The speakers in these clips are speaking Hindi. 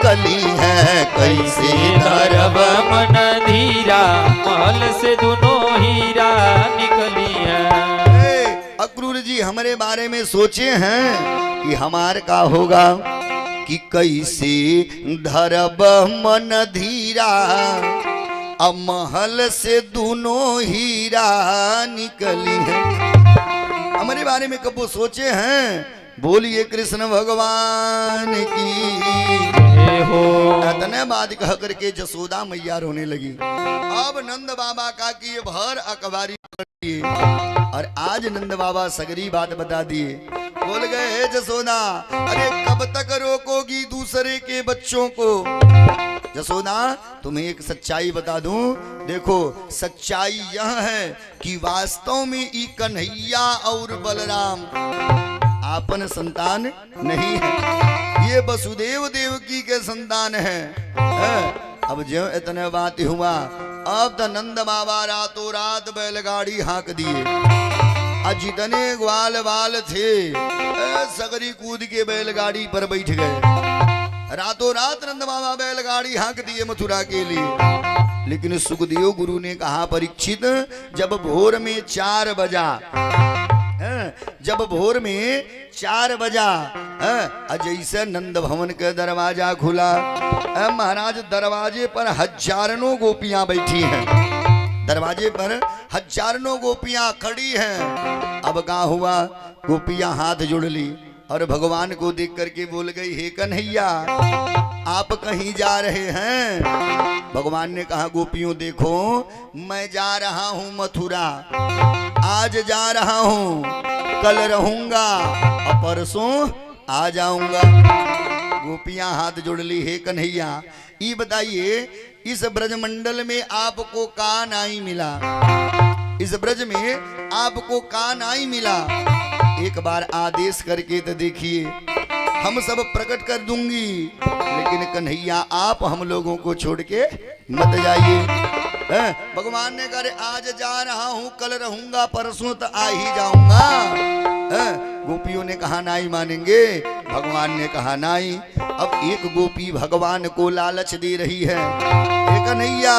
निकली है, कैसे धरब मन धीरा, महल से दोनों हीरा निकली है। अक्रूर जी हमारे बारे में सोचे हैं कि हमार का होगा, कि कैसे धरब मन धीरा, अब महल से दोनों हीरा निकली है। हमारे बारे में कब वो सोचे हैं? बोलिए कृष्ण भगवान की हो। इतने बात कह करके जसोदा मैया रोने लगी। अब नंद बाबा का कि ये भर अखबारी दिए, और आज नंद बाबा सगरी बात बता दिए। बोल गए जसोदा, अरे कब तक रोकोगी दूसरे के बच्चों को? जसोदा तुम्हें एक सच्चाई बता दूं, देखो सच्चाई यह है कि वास्तव में ई कन्हैया और बलराम आपन संतान नहीं है, ये वसुदेव देवकी के संतान है। अब जो इतने बात हुआ, अब तो नंद बाबा रातों रात बैलगाड़ी हाँक दिए, जितने ग्वाल वाल थे सगरी कूद के बैलगाड़ी पर बैठ गए। रातों रात नंद बाबा बैलगाड़ी हाँक दिए मथुरा के लिए। लेकिन सुखदेव गुरु ने कहा, परीक्षित जब भोर में 4 बजा, जब भोर में 4 बजा, जैसे नंद भवन का दरवाजा खुला, महाराज दरवाजे पर हजारों गोपियां बैठी हैं, दरवाजे पर हजारों गोपियां खड़ी हैं। अब क्या हुआ, गोपियां हाथ जोड़ ली और भगवान को देख करके बोल गई, हे कन्हैया आप कहीं जा रहे हैं? भगवान ने कहा, गोपियों देखो मैं जा रहा हूं मथुरा, आज जा रहा हूं, कल रहूंगा और परसों आ जाऊंगा। गोपियां हाथ जोड़ ली, हे कन्हैया ये बताइए इस ब्रजमंडल में आपको का नाई मिला, इस ब्रज में आपको का नाई मिला? एक बार आदेश करके तो देखिए, हम सब प्रकट कर दूंगी, लेकिन कन्हैया आप हम लोगों को छोड़ के मत जाइए। भगवान ने कहा, आज जा रहा हूं, कल रहूंगा, परसों तो आ ही जाऊंगा। गोपियों ने कहा नहीं मानेंगे, भगवान ने कहा नहीं। अब एक गोपी भगवान को लालच दे रही है, कन्हैया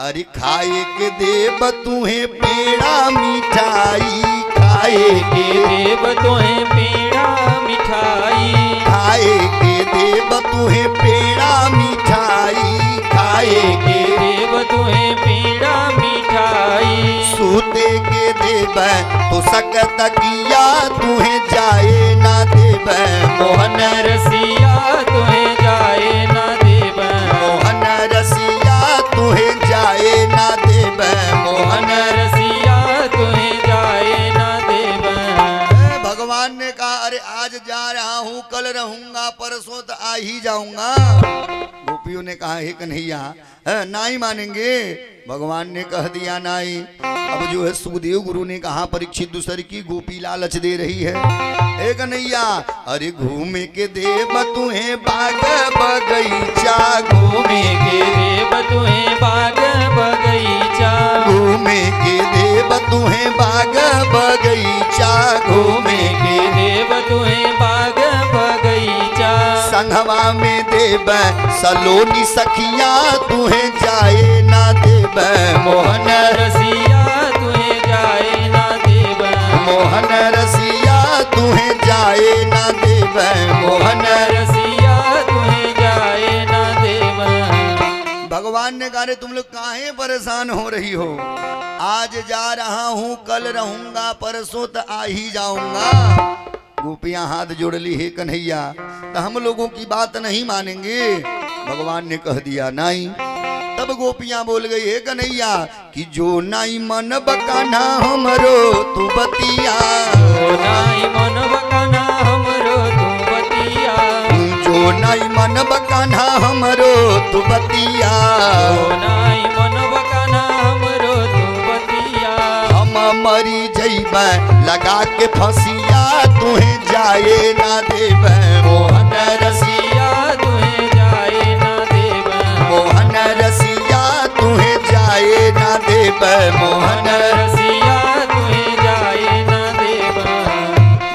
अरे खाए के देव तुम्हें पेड़ा मिठाई, खाए के देव तुम्हें पेड़ा मिठाई, खाए के देव तुम्हें पेड़ा मिठाई, खाए के देव तुम्हें पेड़ा मिठाई, सूते के देव तो सकत किया तुम्हें जाए ना देव, मोहन रसिया तुम्हें जाए ना देव, मोहन रसिया तुम्हें जाए ना देव, मोहन रसिया तुम्हें जाए ना देव। भगवान ने कहा, अरे आज जा रहा हूँ, कल रहूंगा, परसों तो आ ही जाऊंगा। गोपियों ने कहा, हे कन्हैया नहीं मानेंगे। भगवान ने कह दिया नहीं। अब जो है सुखदेव गुरु ने कहा, परीक्षित दूसरी की गोपी लालच दे रही है, हे कन्हैया अरे घूमे के देव तुम्हें बाग बगीचा, घूमे के देव तुम्हें बाग बगीचा, घूमे के देव तुम्हें बाग बगीचा, घूमे के देव तुम्हें बाग बगीचा, संघवा में देव सलोनी सखिया तुम्हें जाए ना देव, मोहन रसिया तुम्हें जाए ना देव, मोहन रसिया तुम्हें जाए ना देव, मोहन रसिया तुम्हें जाए ना देव। भगवान ने कहा, तुम लोग काहे परेशान हो रही हो? आज जा रहा हूँ, कल रहूंगा, परसों तो आ ही जाऊंगा। गोपियां हाथ जोड़ ली, हे कन्हैया तो हम लोगों की बात नहीं मानेंगे। भगवान ने कह दिया नहीं। तब गोपियां बोल गई, हे कन्हैया कि जो नाई मन बकाना हमरो तू बतिया, जो नाई मन बकाना हमरो तू बतिया, जो नाई मन बकाना हमरो तू बतिया, जो नाई मन बकाना हमरो तू बतिया, हम मरी जइब लगा के फसिया तुहे जाए ना देव, मोहन रसिया तुहे जाए ना देव, मोहन रसिया तुहे जाए ना देव, मोहन रसिया तुहे जाए ना देव।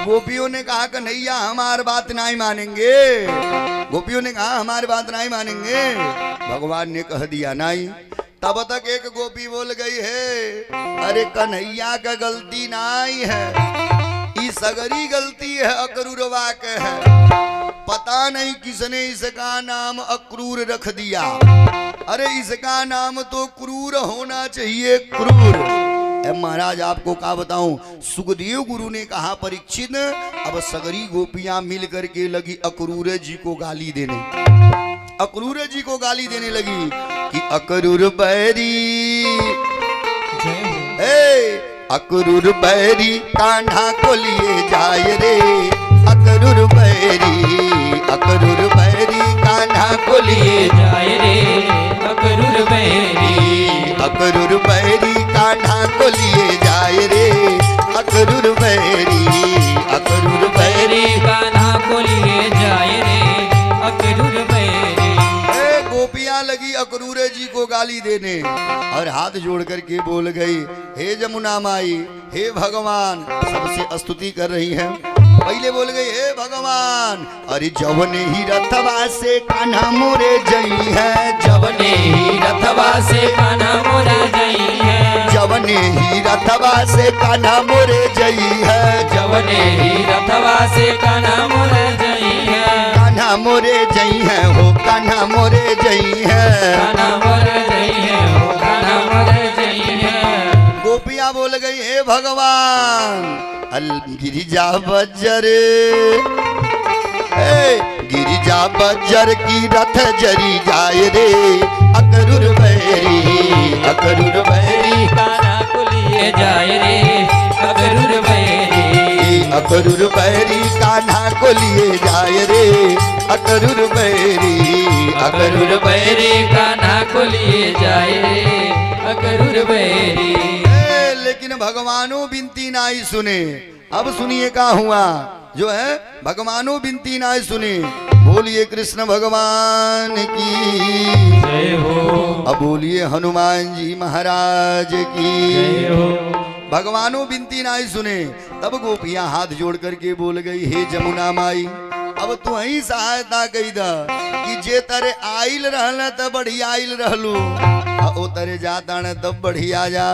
गोपियों ने कहा कि नहीं भैया हमारी बात नहीं मानेंगे। गोपियों ने कहा हमारी बात नहीं मानेंगे। भगवान ने कह दिया नहीं। तब तक एक गोपी बोल गई है, अरे कन्हैया का गलती नहीं है, ये सगरी गलती है अक्रूरवा के है। पता नहीं किसने इसका नाम अक्रूर रख दिया। अरे इसका नाम तो क्रूर होना चाहिए, क्रूर। महाराज आपको क्या बताऊं, सुखदेव गुरु ने कहा परीक्षित अब सगरी गोपियां मिल करके लगी अक्रूर जी को गाली देने। अक्रूर जी को गाली देने लगी कि अक्रूर बैरी, अक्रूर बैरी कान्हा को लिए जाए रे, अक्रूर बैरी, अक्रूर बैरी कान्हा को लिए जाए रे, अक्रूर बैरी, अक्रूर बैरी कान्हा को लिए जाए रे, अक्रूर बैरी, अक्रूर बैरी कान्हा को लिए जाए रे, अक्रूर बैरी। गोपियां लगी अक्रूर जी को गाली देने और हाथ जोड़ करके बोल गई, हे जमुना माई, हे भगवान, सबसे स्तुति कर रही हैं। पहले बोल गई, हे भगवान, अरे जवने ही रथवा से कान्हा मोरे जई है, जवने ही रथवा से कान्हा मोरे जई है, जवने ही रथवा से कान्हा मोरे जई है, जवने ही रथवा से कान्हा मोरे जई है, कान्हा मोरे जई है, हो कान्हा मोरे जई है, कान्हा मोरे जई है, हो कान्हा मोरे जई है। गोपियां बोल गई, हे भगवान, अल गिरिजा बज्जर, गिरिजा बज्जर की रथ जरी जाए रे, अक्रूर बैरी, अक्रूर बैरी कान्हा को लिए जाए रे, अक्रूर बैरी, अक्रूर बैरी कान्हा को लिए जाए रे, अक्रूर बैरी, अक्रूर बैरी कान्हा को लिए जाए रे, अक्रूर बैरी। लेकिन भगवानो बिनती नहीं सुने। अब सुनिए क्या हुआ, जो है भगवानो बिनती नहीं सुने। बोलिए कृष्ण भगवान की जय हो, अब बोलिए हनुमान जी महाराज की जय हो। भगवानो बिनती नहीं सुने। तब गोपियां हाथ जोड़ करके बोल गई, हे जमुना माई, अब तू ही सहायता कही दा कि जे तारे आइल रहल तब बढ़िया आइल रहलू, ओ तारे जाता न तब बढ़िया जा।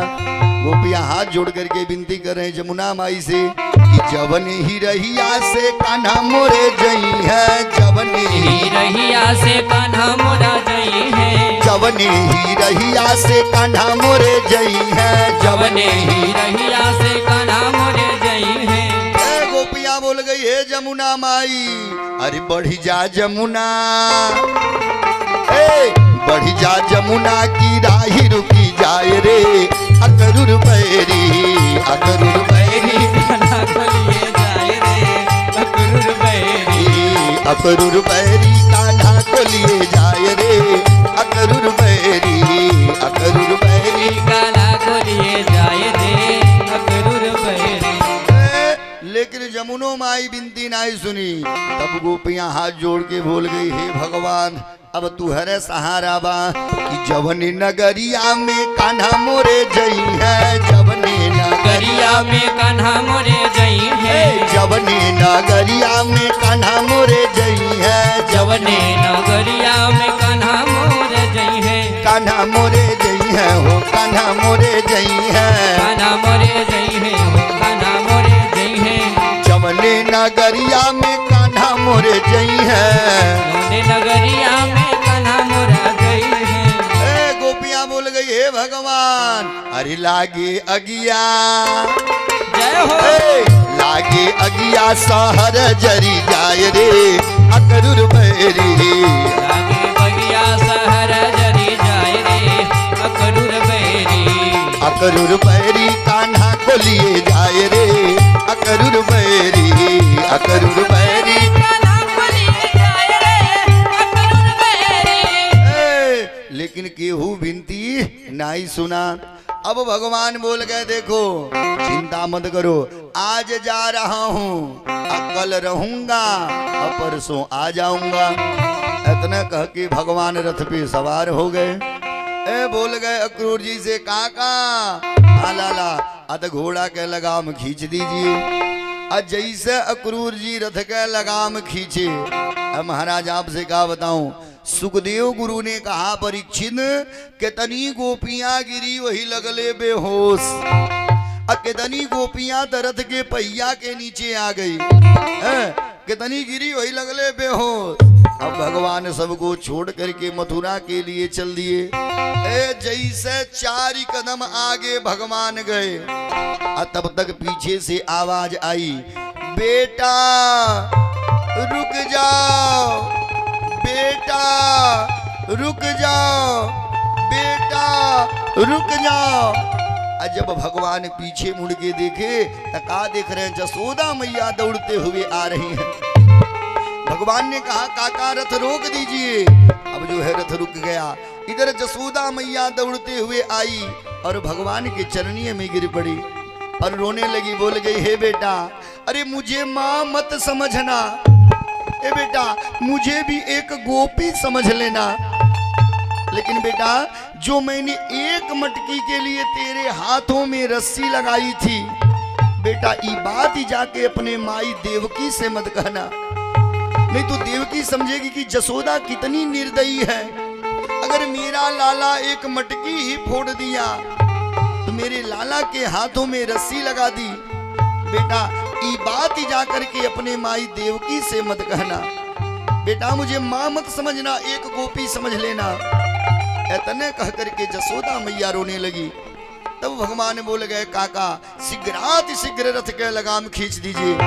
गोपियां हाथ जोड़ करके विनती कर रहे जमुना माई से कि जवन ही रहिया से कान्हा मोरे जई है, जवन ही रहिया से कान्हा मोरा जई है, जवने ही रहिया से कान्हा मोरे जई है, जवने ही रहिया से कान्हा मोरे जई है। गोपियां बोल गई, हे जमुना माई, अरे बढ़ी जा जमुना, बढ़ी जा जमुना की राही रुकी जाए रे, अक्रूर बैरी, अक्रूर बैरी कान्हा को लिए जाए रे, अक्रूर बैरी, अक्रूर बैरी कान्हा को लिए जाए रे, अक्रूर बैरी, अक्रूर बैरी कान्हा को लिए जाए रे, अक्रूर बैरी। लेकिन जमुनो माई बिनती नहीं सुनी। तब गोपियां हाथ जोड़ के बोल गई, हे भगवान, अब तू हरे सहारा बा कि जवनी नगरिया में कान्हा मोरे जई है, जवनी नगरिया में कान्हा मोरे जई है, जवनी नगरिया में कान्हा मोरे जई है, जवने नगरिया में कान्हा मोरे जई है, कान्हा मोरे जई है, हो कान्हा मोरे जई है, कान्हा मोरे जई है, हो कान्हा मोरे जई है, जवनी नगरिया में कान्हा मोरे जई है, जवने नगरिया में कान्हा मोरा जई है। गोपियां बोल गई, हे भगवान, अरे लागे अगिया, जय हो, लागे अगिया सहर जरी जाए रे, अक्रूर बैरी, लागे बगिया सहर जरी जाए रे, अक्रूर बैरी, अक्रूर बैरी कान्हा को लिए जाए रे, अक्रूर बैरी, अक्रूर बैरी कान्हा को लिए जाए रे, अक्रूर बैरी। लेकिन केहू विनती नहीं सुना। अब भगवान बोल गए, देखो चिंता मत करो, आज जा रहा हूँ, कल रहूंगा और परसों आ जाऊंगा। इतना कह के भगवान रथ पे सवार हो गए। बोल गए अक्रूर जी से, काका लाला अद घोड़ा के लगाम खींच दीजिए। जैसे अक्रूर जी रथ का लगाम खींचे। अब महाराज आपसे क्या बताऊं, सुखदेव गुरु ने कहा परीक्षित कितनी गोपियां गिरी वही लगले बेहोश, कितनी गोपियां तो रथ के पहिया के नीचे आ गई, कितनी गिरी वही लगले बेहोश। अब भगवान सबको छोड़ करके मथुरा के लिए चल दिए। जैसे 4 कदम आगे भगवान गए, तब तक पीछे से आवाज आई, बेटा रुक जाओ, बेटा रुक जाओ, बेटा रुक जाओ। जब भगवान पीछे मुड़ के देखे तो क्या देख रहे हैं, जसोदा मैया दौड़ते हुए आ रही हैं। भगवान ने कहा काका रथ रोक दीजिए। अब जो है रथ रुक गया। इधर जसोदा मैया दौड़ते हुए आई और भगवान के चरणियों में गिर पड़ी और रोने लगी, बोल गई, हे बेटा, अरे मुझे माँ मत समझना, ए बेटा मुझे भी एक गोपी समझ लेना, लेकिन बेटा जो मैंने एक मटकी के लिए तेरे हाथों में रस्सी लगाई थी, बेटा ये बात ही जाके अपने माई देवकी से मत कहना, नहीं तो देवकी समझेगी कि जसोदा कितनी निर्दयी है। अगर मेरा लाला एक मटकी ही फोड़ दिया तो मेरे लाला के हाथों में रस्सी लगा दी, बेटा ये बात ही जाकर के अपने माई देवकी से मत कहना, बेटा मुझे माँ मत समझना, एक गोपी समझ लेना। इतने कह करके जसोदा मैया रोने लगी। तब भगवान बोल गए, काका शीघ्राति शीघ्र रथ के लगाम खींच दीजिए,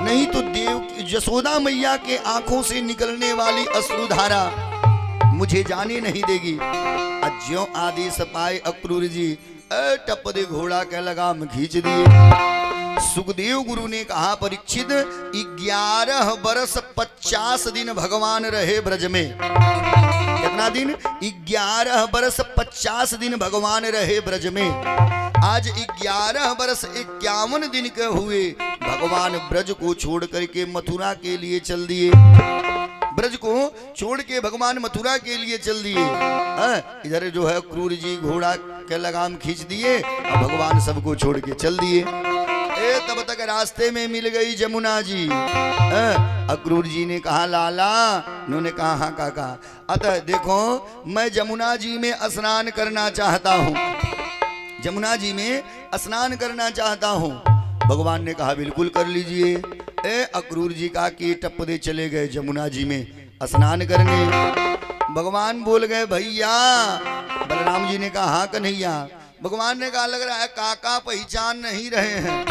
नहीं तो जसोदा मैया के आंखों से निकलने वाली अश्रुधारा मुझे जाने नहीं देगी। ज्यों आदेश पाए अक्रूर जी टप दे घोड़ा के लगाम खींच दिए। सुखदेव गुरु ने कहा परीक्षित 11 बरस 50 दिन भगवान रहे ब्रज में। कितना दिन? 11 बरस 50 दिन भगवान रहे ब्रज में। आज 11 बरस 51 दिन के हुए भगवान ब्रज को छोड़ करके मथुरा के लिए चल दिए। ब्रज को छोड़ के भगवान मथुरा के लिए चल दिए। इधर जो है क्रूर जी घोड़ा के लगाम खींच दिए और भगवान सबको छोड़ के चल दिए। तब तक रास्ते में मिल गई जमुना जी। अक्रूर जी ने कहा लाला, उन्होंने कहा हाँ काका, अतः देखो मैं जमुना जी में स्नान करना चाहता हूँ, जमुना जी में स्नान करना चाहता हूँ। भगवान ने कहा बिल्कुल कर लीजिए। अक्रूर जी का की टप दे चले गए जमुना जी में स्नान करने। भगवान बोल गए भैया। बलराम जी ने कहा हाँ कन्हैया। भगवान ने कहा लग रहा है काका पहचान नहीं रहे हैं।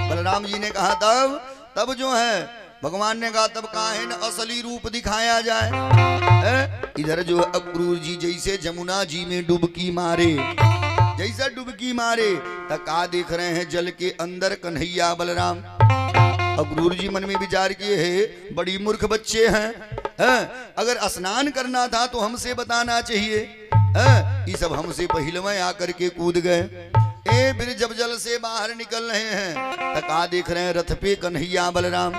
बलराम जी ने कहा तब जो है भगवान ने कहा तब काहे न असली रूप दिखाया जाए। इधर जो अक्रूर जी जैसे जमुना जी में डुबकी मारे, जैसे डुबकी मारे तब का देख रहे हैं जल के अंदर कन्हैया बलराम। अक्रूर जी मन में विचार किए है बड़ी मूर्ख बच्चे हैं, अगर स्नान करना था तो हमसे बताना चाहिए, ये सब हमसे पहले में आकर के कूद गए। फिर जब जल से बाहर निकल रहे हैं तो का देख रहे हैं रथ पे कन्हैया बलराम।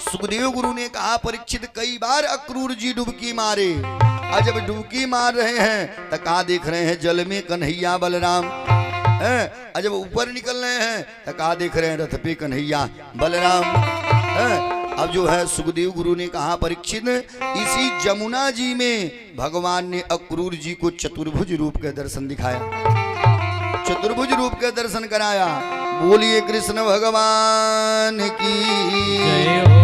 सुखदेव गुरु ने कहा परीक्षित कई बार अक्रूर जी डुबकी मारे, और जब डुबकी मार रहे हैं तो का देख रहे हैं जल में कन्हैया बलराम। और जब ऊपर निकल रहे हैं तो का देख रहे हैं रथ पे कन्हैया बलराम। अब जो है सुखदेव गुरु ने कहा परीक्षित इसी जमुना जी में भगवान ने अक्रूर जी को चतुर्भुज रूप के दर्शन दिखाया, चतुर्भुज रूप के दर्शन कराया। बोलिए कृष्ण भगवान की जय हो।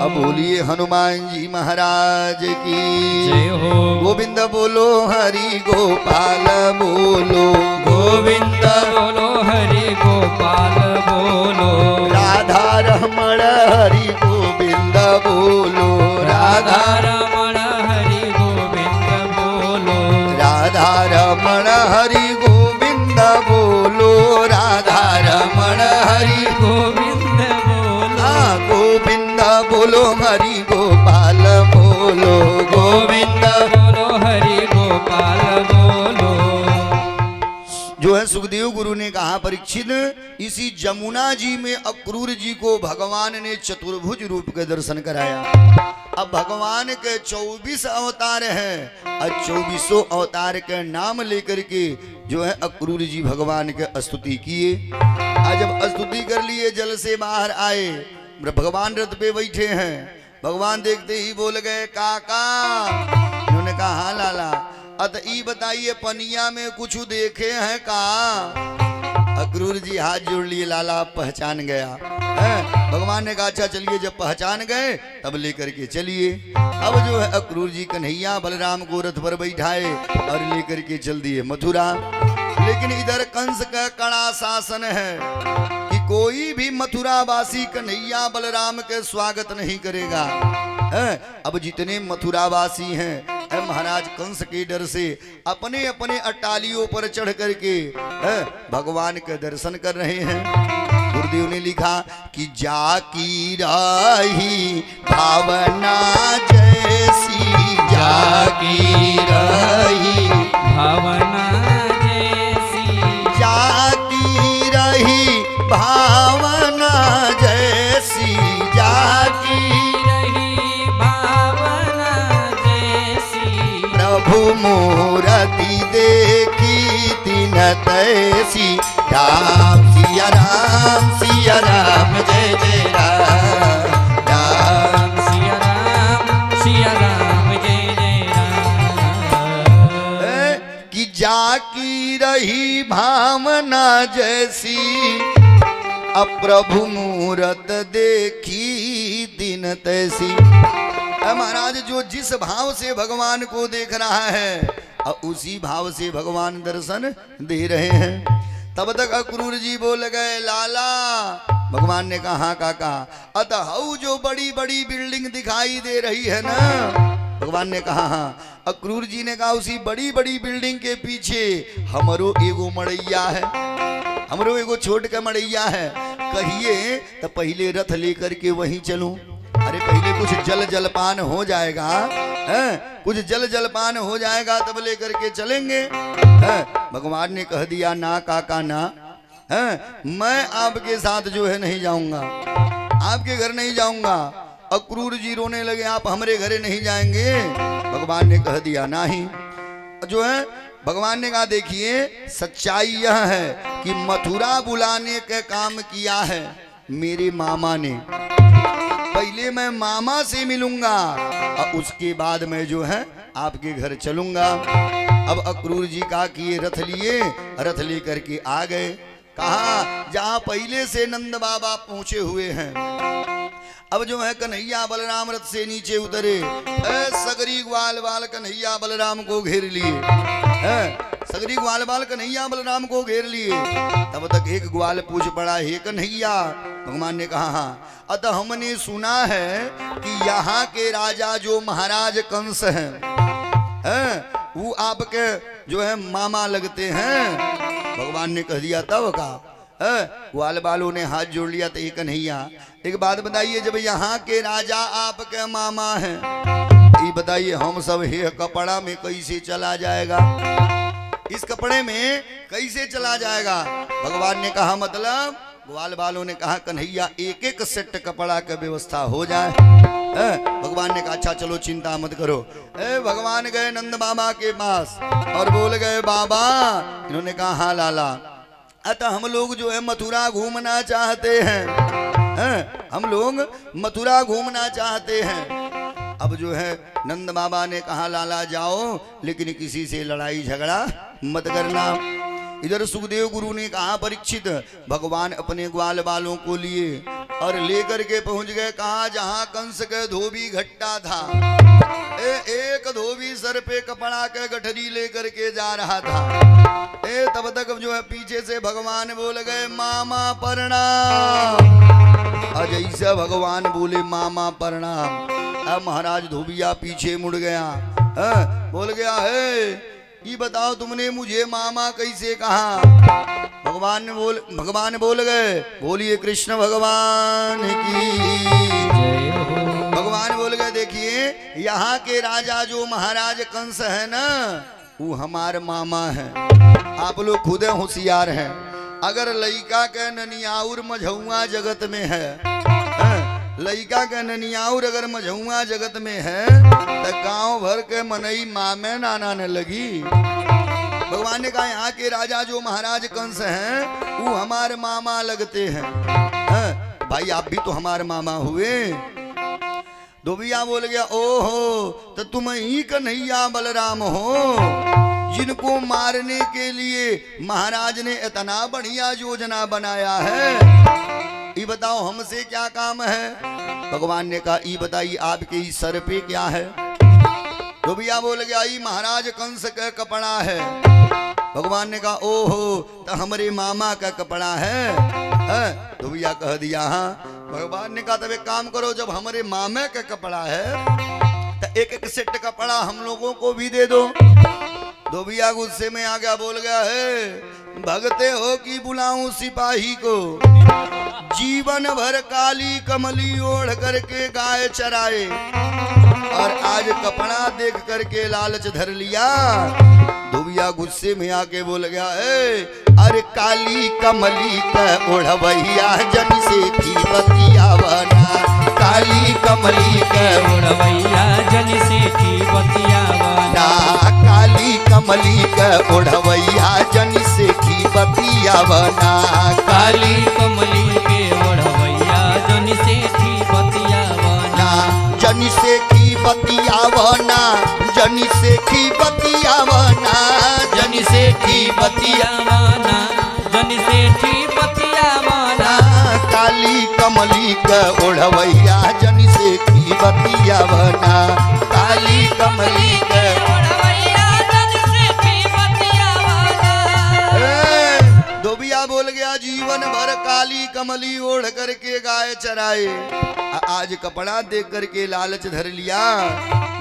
अब बोलिए हनुमान जी महाराज की जय हो। गोविंद बोलो हरि गोपाल बोलो, गोविंद बोलो हरि गोपाल बोलो, राधा रमण हरि गोविंद बोलो, राधा रमण हरि गोविंद बोलो, राधा रमण हरि गोविंद बोलो, राधा रमण हरि गोविंद बोलो, गोविंद बोलो हरि गोपाल बोलो, गोविंद बोलो हरि गोपाल बोलो। जो है सुखदेव गुरु ने कहा परीक्षित इसी जमुना जी में अक्रूर जी को भगवान ने चतुर्भुज रूप के दर्शन कराया। अब भगवान के 24 अवतार हैं और 24 अवतार के नाम लेकर के जो है अक्रूर जी भगवान के स्तुति किए। आज जब स्तुति कर लिए जल से बाहर आए, भगवान रथ पे बैठे हैं। भगवान देखते ही बोल गए काका। उन्होंने कहा हाँ लाला। अत ई बताइए पनिया में कुछ देखे हैं का? अक्रूर जी हाथ जोड़ लिए, लाला आप पहचान गया है? भगवान ने कहा अच्छा चलिए, जब पहचान गए तब लेकर के चलिए। अब जो है अक्रूर जी कन्हैया बलराम को रथ पर बैठाए और लेकर के चल दिए मथुरा। लेकिन इधर कंस का कड़ा शासन है कि कोई भी मथुरा वासी कन्हैया बलराम के स्वागत नहीं करेगा। अब जितने मथुरा वासी हैं महाराज कंस के डर से अपने अपने अट्टालियों पर चढ़ करके भगवान के दर्शन कर रहे हैं। गुरुदेव ने लिखा कि जाकी रही भावना जैसी, जाकी रही भावना जैसी, जाकी रही भावना जैसी, जाकी रही भावना जैसी, प्रभु मूर्ति देखी दिन तैसी। राम सिया राम जय जय राम, राम सिया राम जय जय राम। कि जाकी रही भावना जैसी, अप्रभु मूरत देखी दिन तैसी। महाराज जो जिस भाव से भगवान को देख रहा है और उसी भाव से भगवान दर्शन दे रहे हैं। तब तक अक्रूर जी बोल गए लाला। भगवान ने कहा हाँ काका। अतः जो बड़ी बड़ी बिल्डिंग दिखाई दे रही है ना? भगवान ने कहा हाँ। अक्रूर जी ने कहा उसी बड़ी बड़ी बिल्डिंग के पीछे हमरो एगो मड़ैया है, हमरो एगो छोट का मड़ैया है। कहिए तो पहले रथ लेकर के वहीं चलूं। अरे पहले कुछ जल जलपान हो जाएगा, कुछ जल जलपान हो जाएगा तब लेकर के चलेंगे। भगवान ने कह दिया ना काका ना, मैं आपके साथ जो है नहीं जाऊंगा, आपके घर नहीं जाऊंगा। अक्रूर जी रोने लगे आप हमारे घरे नहीं जाएंगे? भगवान ने कह दिया नहीं। जो है भगवान ने कहा देखिए सच्चाई यह है कि मथुरा बुलाने का काम किया है मेरे मामा ने। पहले मैं मामा से मिलूंगा और उसके बाद मैं जो है आपके घर चलूंगा। अब अक्रूर जी कहा कि ये रथ लिए, रथ लेकर के आ गए। कहा जहां पहले से नंद बाबा पहुंचे हुए हैं। अब जो है कन्हैया बलराम रथ से नीचे उतरे, सगरी ग्वाल बाल कन्हैया बलराम को घेर लिए, सगरी ग्वाल बाल कन्हैया बलराम को घेर लिए। तब तक एक ग्वाल पूछ पड़ा हे कन्हैया। भगवान ने कहा हाँ। अतः हमने सुना है कि यहाँ के राजा जो महाराज कंस हैं, वो आपके जो है मामा लगते हैं। भगवान ने कह दिया तब का ग्वाल बालों ने हाथ जोड़ लिया। तो एक कन्हैया एक बात बताइए, जब यहाँ के राजा आपके मामा हैं, ये बताइए हम सब हे कपड़ा में कैसे चला जाएगा? इस कपड़े में कैसे चला जाएगा? भगवान ने कहा मतलब? ग्वाल बालों ने कहा कन्हैया एक एक सेट कपड़ा का व्यवस्था हो जाए। भगवान ने कहा अच्छा चलो चिंता मत करो। भगवान गए नंद बाबा के पास और बोल गए बाबा। इन्होंने कहा हाँ लाला। अतः हम लोग जो है मथुरा घूमना चाहते हैं, हम लोग मथुरा घूमना चाहते हैं। अब जो है नंद बाबा ने कहा लाला जाओ लेकिन किसी से लड़ाई झगड़ा मत करना। इधर सुखदेव गुरु ने कहा परीक्षित भगवान अपने ग्वाल बालों को लिए और लेकर के पहुंच गए कहा जहां कंस के धोबी घट्टा था। एक धोबी सर पे कपड़ा के गठरी लेकर के जा रहा था। तब तक जो है पीछे से भगवान बोल गए मामा प्रणाम। आज ऐसा भगवान बोले मामा प्रणाम। अब महाराज धोबिया पीछे मुड़ गया, बोल गया है ये बताओ तुमने मुझे मामा कैसे कहा? भगवान बोल गए बोलिए कृष्ण भगवान की। भगवान बोल गए देखिए यहाँ के राजा जो महाराज कंस है ना, वो हमारे मामा है। आप लोग खुद होशियार हैं। अगर लइका के ननियाउर मझौआ जगत में है, लइका के ननियाउर अगर मझौआ जगत में है तो गांव भर के मनई मामे नाना ने लगी। भगवान ने कहा यहाँ के राजा जो महाराज कंस हैं वो हमारे मामा लगते हैं। भाई आप भी तो हमारे मामा हुए। धोबिया बोल गया ओहो तो तुम ही कन्हैया बलराम हो जिनको मारने के लिए महाराज ने इतना बढ़िया योजना बनाया है। ये बताओ हमसे क्या काम है। भगवान ने कहा ये बताइए आपके इस सर पे क्या है। धोबिया बोल गया ये महाराज कंस का कपड़ा है। भगवान ने कहा ओहो तो हमारे मामा का कपड़ा है। धोबिया कह दिया हाँ। भगवान ने कहा तब एक काम करो जब हमारे मामे का कपड़ा है तो एक एक सेट कपड़ा हम लोगों को भी दे दो। धोबिया गुस्से में आ गया बोल गया है भगते हो कि बुलाऊं सिपाही को जीवन भर काली कमली ओढ़ करके गाय चराए और आज कपड़ा देख करके लालच धर लिया। धोबिया गुस्से में आके बोल गया अरे काली कमली का ओढ़वैया जन से थी बतियावना। काली कमली का ओढ़वैया जन से थी बतियावना। काली कमली का ओढ़वैया जन से थी बतियावना। काली कमली के ओढ़वैया जन से थी बतियावना। जन से की बतियावना जन से की बतियावना। जन से थी बतियावना जन से थी बतियावना। काली कमली का ओढ़वैया जन से की बतियावना। काली कमली का ओढ़वैया जन से थी बतियावना। धोबिया बोल गया जीवन भर काली कमली ओढ़ करके गाय चराए आज कपड़ा देख करके लालच धर लिया।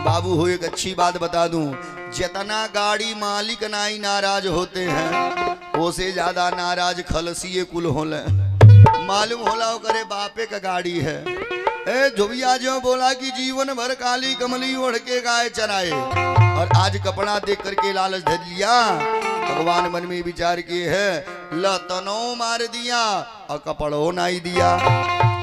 बाबू हो एक अच्छी बात बता दूं जितना गाड़ी मालिक नाई नाराज होते हैं उसे ज्यादा नाराज खलसिए कुल होले। मालूम होला वो करे बापे का गाड़ी है। धोबिया जो बोला कि जीवन भर काली कमली ओढ़ के गाय चराए और आज कपड़ा देख करके लालच धर लिया। भगवान मन में विचार किए है लतनो मार दिया और कपड़ो नहीं दिया।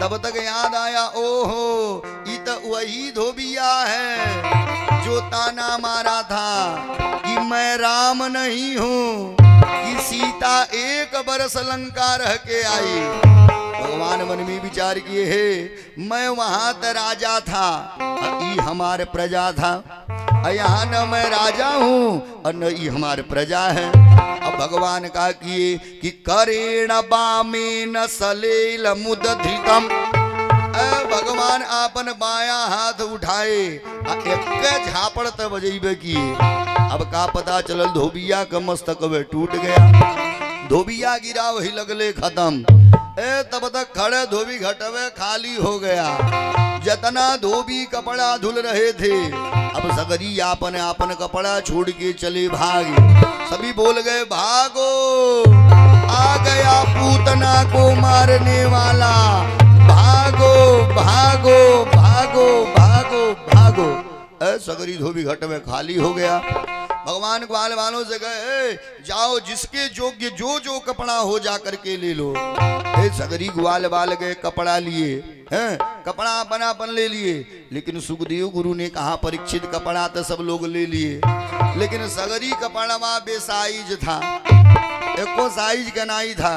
तब तक याद आया ओहो ये तो वही धोबिया है जो ताना मारा था कि मैं राम नहीं हूँ कि सीता एक बरस लंका रह के आई। भगवान मन में विचार किए है मैं वहां त राजा था और ये हमारे प्रजा था। यहाँ न मैं राजा हूँ और न ये हमारे प्रजा है। अब भगवान का किए कि करेण बामे न सलेल मुद धृतम। भगवान आपन बाया हाथ उठाए एक झापड़ त बजेबे किए। अब का पता चलल धोबिया का मस्तक वे टूट गया। धोबिया गिरा वही लगले खत्म। तब तक खड़े धोबी घटवे खाली हो गया। जतना धोबी कपड़ा धुल रहे थे अब सगरी आपन आपन कपड़ा छोड़ के चले भागे। सभी बोल गए भागो आ गया पूतना को मारने वाला। भागो भागो भागो भागो भागो। सगरी धोबी घट में खाली हो गया। भगवान ग्वाल वालों से गए जाओ जिसके योग्य जो जो कपड़ा हो जा करके ले लो। सगरी ग्वाल वाल गए कपड़ा लिए हैं कपड़ा अपन अपन ले लिए। लेकिन सुखदेव गुरु ने कहा परीक्षित कपड़ा तो सब लोग ले लिए लेकिन सगरी कपड़ा बेसाइज था। एको साइज का नहीं था।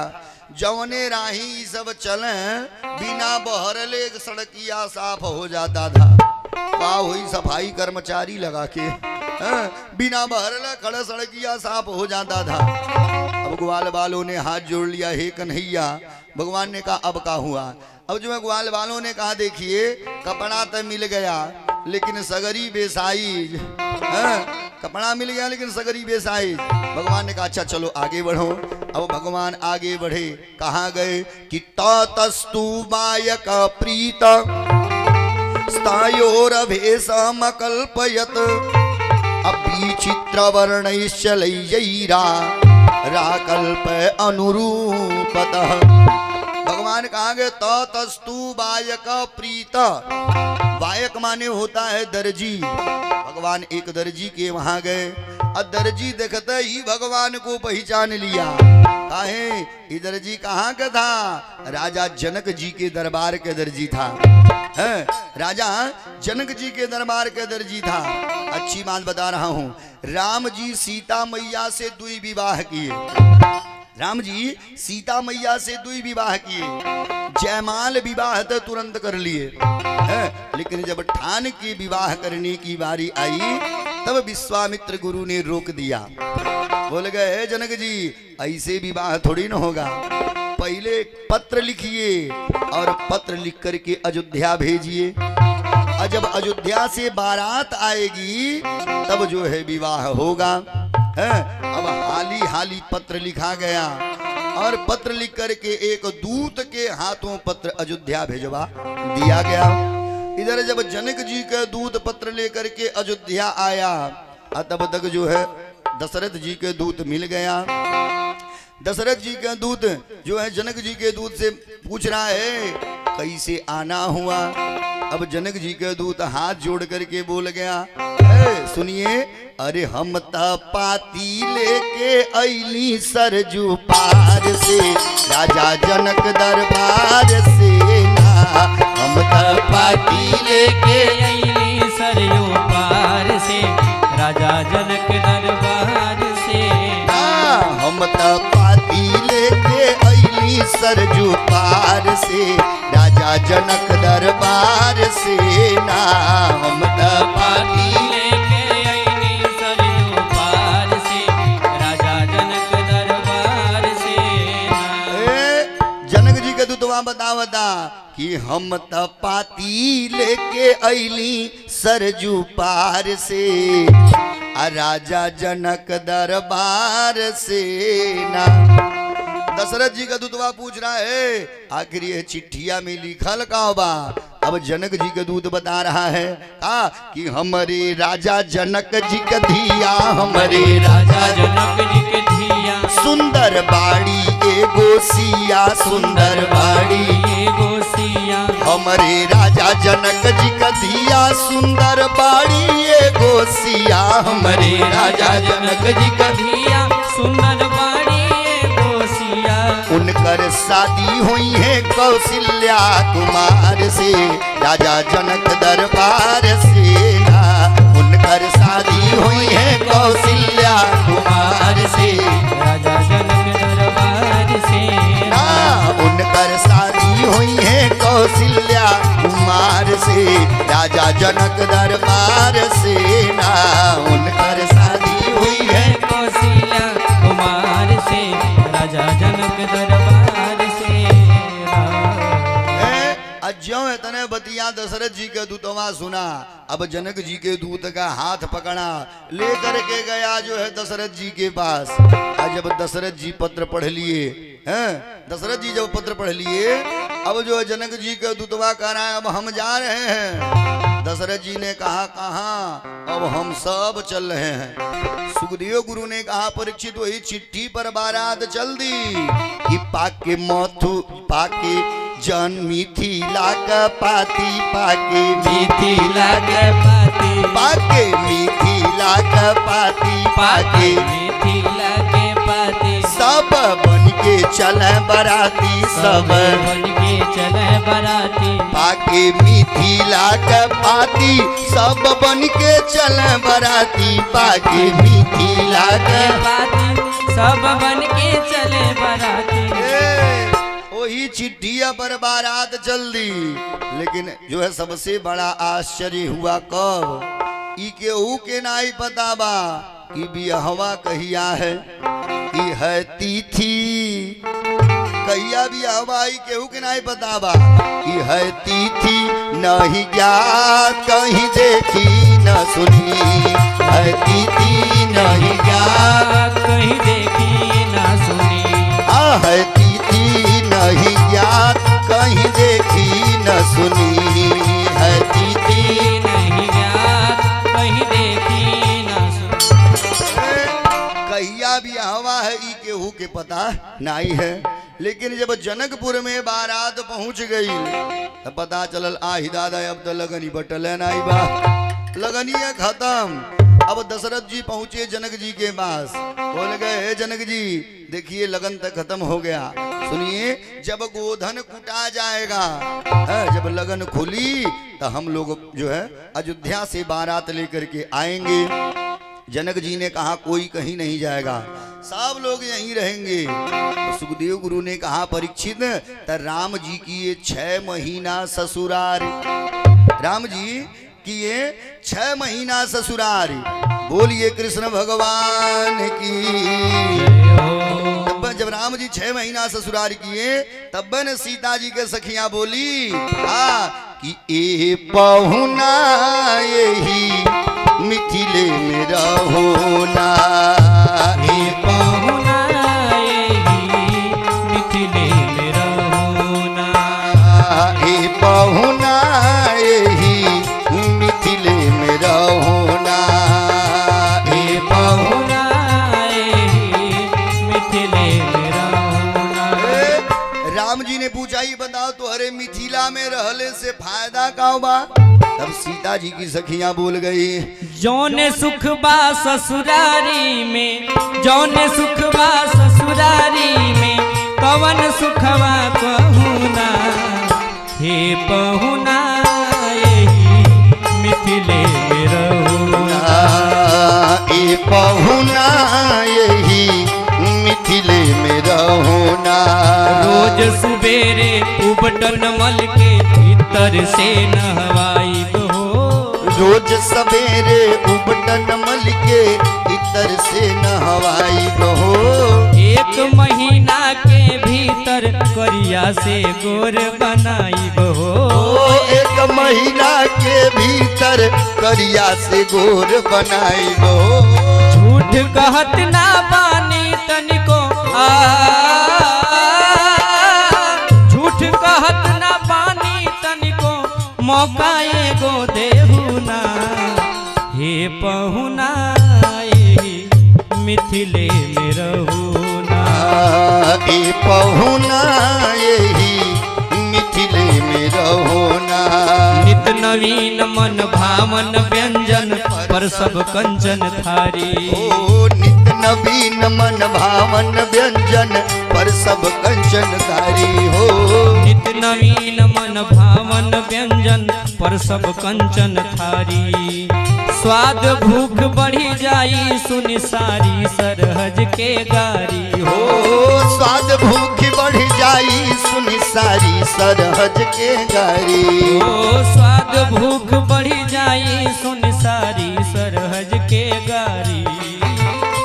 जवने राही सब चले बिना बहरले सड़किया साफ हो जाता था। का हुई सफाई कर्मचारी लगा के बिना बहरले खड़ा सड़किया साफ हो जाता था। अब ग्वाल वालों ने हाथ जोड़ लिया हे कन्हैया। भगवान ने कहा अब का हुआ। अब जो ग्वाल वालों ने कहा देखिए कपड़ा तो मिल गया लेकिन सगरी बेसाइज। कपड़ा मिल गया लेकिन सगरी बेसाइज। भगवान ने कहा अच्छा चलो आगे बढ़ो। अब भगवान आगे बढ़े कहाँ गए कि तस्तु बायक प्रीत स्थायोरभेशम कल्पयत अभिचित्र वर्णैश्चलैरा राकल्प अनुरूपतः। भगवान कहाँ गए तस्तु बायक प्रीत। बायक माने होता है दर्जी। भगवान एक दर्जी के वहां गए और दर्जी देखते ही भगवान को पहचान लिया। काहे इधर जी कहाँ का था? राजा जनक जी के दरबार के दर्जी था। है राजा जनक जी के दरबार के दर्जी था। अच्छी बात बता रहा हूँ, राम जी सीता मैया से दुई विवाह किए। राम जी सीता मैया से दुई विवाह किए। जयमाल विवाह तो तुरंत कर लिए, लेकिन जब ठान के विवाह करने की बारी आई तब विश्वामित्र गुरु ने रोक दिया। बोल गए जनक जी ऐसे विवाह थोड़ी ना होगा, पहले एक पत्र लिखिए और पत्र लिख करके अयोध्या भेजिए, और जब अयोध्या से बारात आएगी तब जो है विवाह होगा। है अब हाली हाली पत्र लिखा गया और पत्र लिख करके एक दूत के हाथों पत्र अयोध्या भेजवा दिया गया। इधर जब जनक जी का दूत पत्र लेकर के अयोध्या आया तब तक जो है दशरथ जी के दूत मिल गया। दशरथ जी का दूत जो है जनक जी के दूत से पूछ रहा है कैसे आना हुआ। अब जनक जी के दूत हाथ जोड़ करके बोल गया, सुनिए, अरे हम पाती लेके अली सरजू पार से राजा जनक दरबार से ना। हम पाती लेके अली सरयू पार से राजा जनक दरबार से ना। हम पाती लेके अली सरजू पार से राजा जनक दरबार से ना। हम पाती लेके अली सरयू पार से राजा जनक दरबार से ना। जनक जी के दूतवा बता कि हम पाती लेके अली सरजू पार से राजा जनक दरबार से ना। दशरथ जी का दूतवा पूछ रहा है आखिर ये चिट्ठिया में लिखल का बा। अब जनक जी का दूत बता रहा है कि हमारे राजा जनक जी का धिया, हमारे राजा जनक जी के धिया सुंदर बाड़ी एगो सिया, सुंदर बाड़ी एगो सिया। हमारे राजा जनक जी का धिया सुंदर बाड़ी एगो सिया। हमारे राजा जनक जी का धिया सुंदर बाड़ी एगो सिया। उनकर शादी हुई है कौशल्या कुमार से राजा जनक दरबार से ना। उनकर शादी हुई है कौशल्या कुमार से राजा जनक दरबार से ना। उनकर शादी हुई है कौशल्या कुमार से राजा जनक दरबार से ना। उनकर शादी हुई है कौशल्या कुमार से राजा जनक दरबार से ज्यों इतने बतिया दशरथ जी के दूतवा सुना। अब जनक जी के दूत का हाथ पकड़ा लेकर के गया जो है दशरथ जी के पास। और जब दशरथ जी पत्र पढ़ लिए हैं, दशरथ जी जब पत्र पढ़ लिए अब जो है जनक जी के दूतवा कह रहा है अब हम जा रहे हैं। दशरथ जी ने कहा कहाँ, अब हम सब चल रहे हैं। सुखदेव गुरु ने कहा परीक्षित वही चिट्ठी पर बारात चल दी कि पाके मथु पाके जन मिथिला का पाती, पाके मिथिला के पाती, पाके मिथिला का पाती, पाके मिथिला के पाती। सब बन के चले बराती, सब बन के चले बराती। पाके मिथिला का पाती सब बन के चले बराती। पाके मिथिला का पाती सब बन के चले बराती। वही चिट्ठिया पर बारात चल दी। लेकिन जो है सबसे बड़ा आश्चर्य हुआ कब, ई केहू के नाई पता बा कि बियाहवा कहिया है, कि है तिथि कहिया बियाहवा ई केहू के नाई पता बा, कि है तिथि नहीं ज्ञात कहीं देखी न सुनी। है तिथि नहीं ज्ञात कहीं देखी न सुनी। है तिथि नहीं ज्ञात कहीं देखी न सुनी। है तिथि नहीं ज्ञात कहीं देखी न सुनी। कहिया भी हवा है ई केहू के पता नहीं है। लेकिन जब जनकपुर में बारात पहुंच गई तब पता चलल आही दादा अब तो लगनी बटल नहीं बा, लगनिया खत्म। अब दशरथ जी पहुंचे जनक जी के पास, बोल गए हे जनक जी देखिए लगन तक खत्म हो गया, सुनिए जब गोधन कुटा जाएगा, जब लगन खुली तो हम लोग जो है अयोध्या से बारात लेकर के आएंगे। जनक जी ने कहा कोई कहीं नहीं जाएगा, सब लोग यहीं रहेंगे। तो सुखदेव गुरु ने कहा परीक्षित तो राम जी की ये 6 महीना ससुराल, राम जी की ये 6 महीना ससुराल, बोलिए कृष्ण भगवान की। तब जब राम जी 6 महीना ससुराल किए तब न सीता जी के सखियां बोली कि ए पहुना यही मिथिले में रहोना, हे पहुना यही मिथिले में रहोना, हे पहुना यही मिथिले में रहोना, हे पहुना यही मिथिले में रहोना। राम जी ने पूछा ही बताओ तो अरे मिथिला में रहले से फायदा का बा। तब सीता जी की सखियां बोल गई जौने सुख बा ससुरारी में, जौने सुख बा ससुरारी में, कवन सुखवा पहुना, हे पहुना यही मिथिले में रहोना, ए पहुना यही मिथिले में रहोना। रोज सुबेरे उबटन मल के भीतर से नहवाई हो, रोज सवेरे उबटन मल के इतर से नहवाई हो, 1 महीना के भीतर करिया से गोर बनाई हो, 1 महीना के भीतर करिया से गोर बनाई हो। झूठ कहत ना बानी तनिको झूठ कहत ना बानी तनिको मौका एगो देहु ना, हे पहुना यही मिथिले में रहुना, ए पहुना यही मिथिले में रहोना। नित नवीन मन भावन व्यंजन पर सब कंचन थारी, ओ नित नवीन मन भावन व्यंजन पर सब कंचन धारी हो, नित नवीन मन भावन व्यंजन पर सब कंचन थारी। स्वाद भूख बढ़ी जाई सुनि सारी सरहज के गारी हो, स्वाद भूख बढ़ जाई सुनि सारी सरहज के गारी, ओ स्वाद भूख बढ़ी जाई सुनि सारी सरहज के गारी,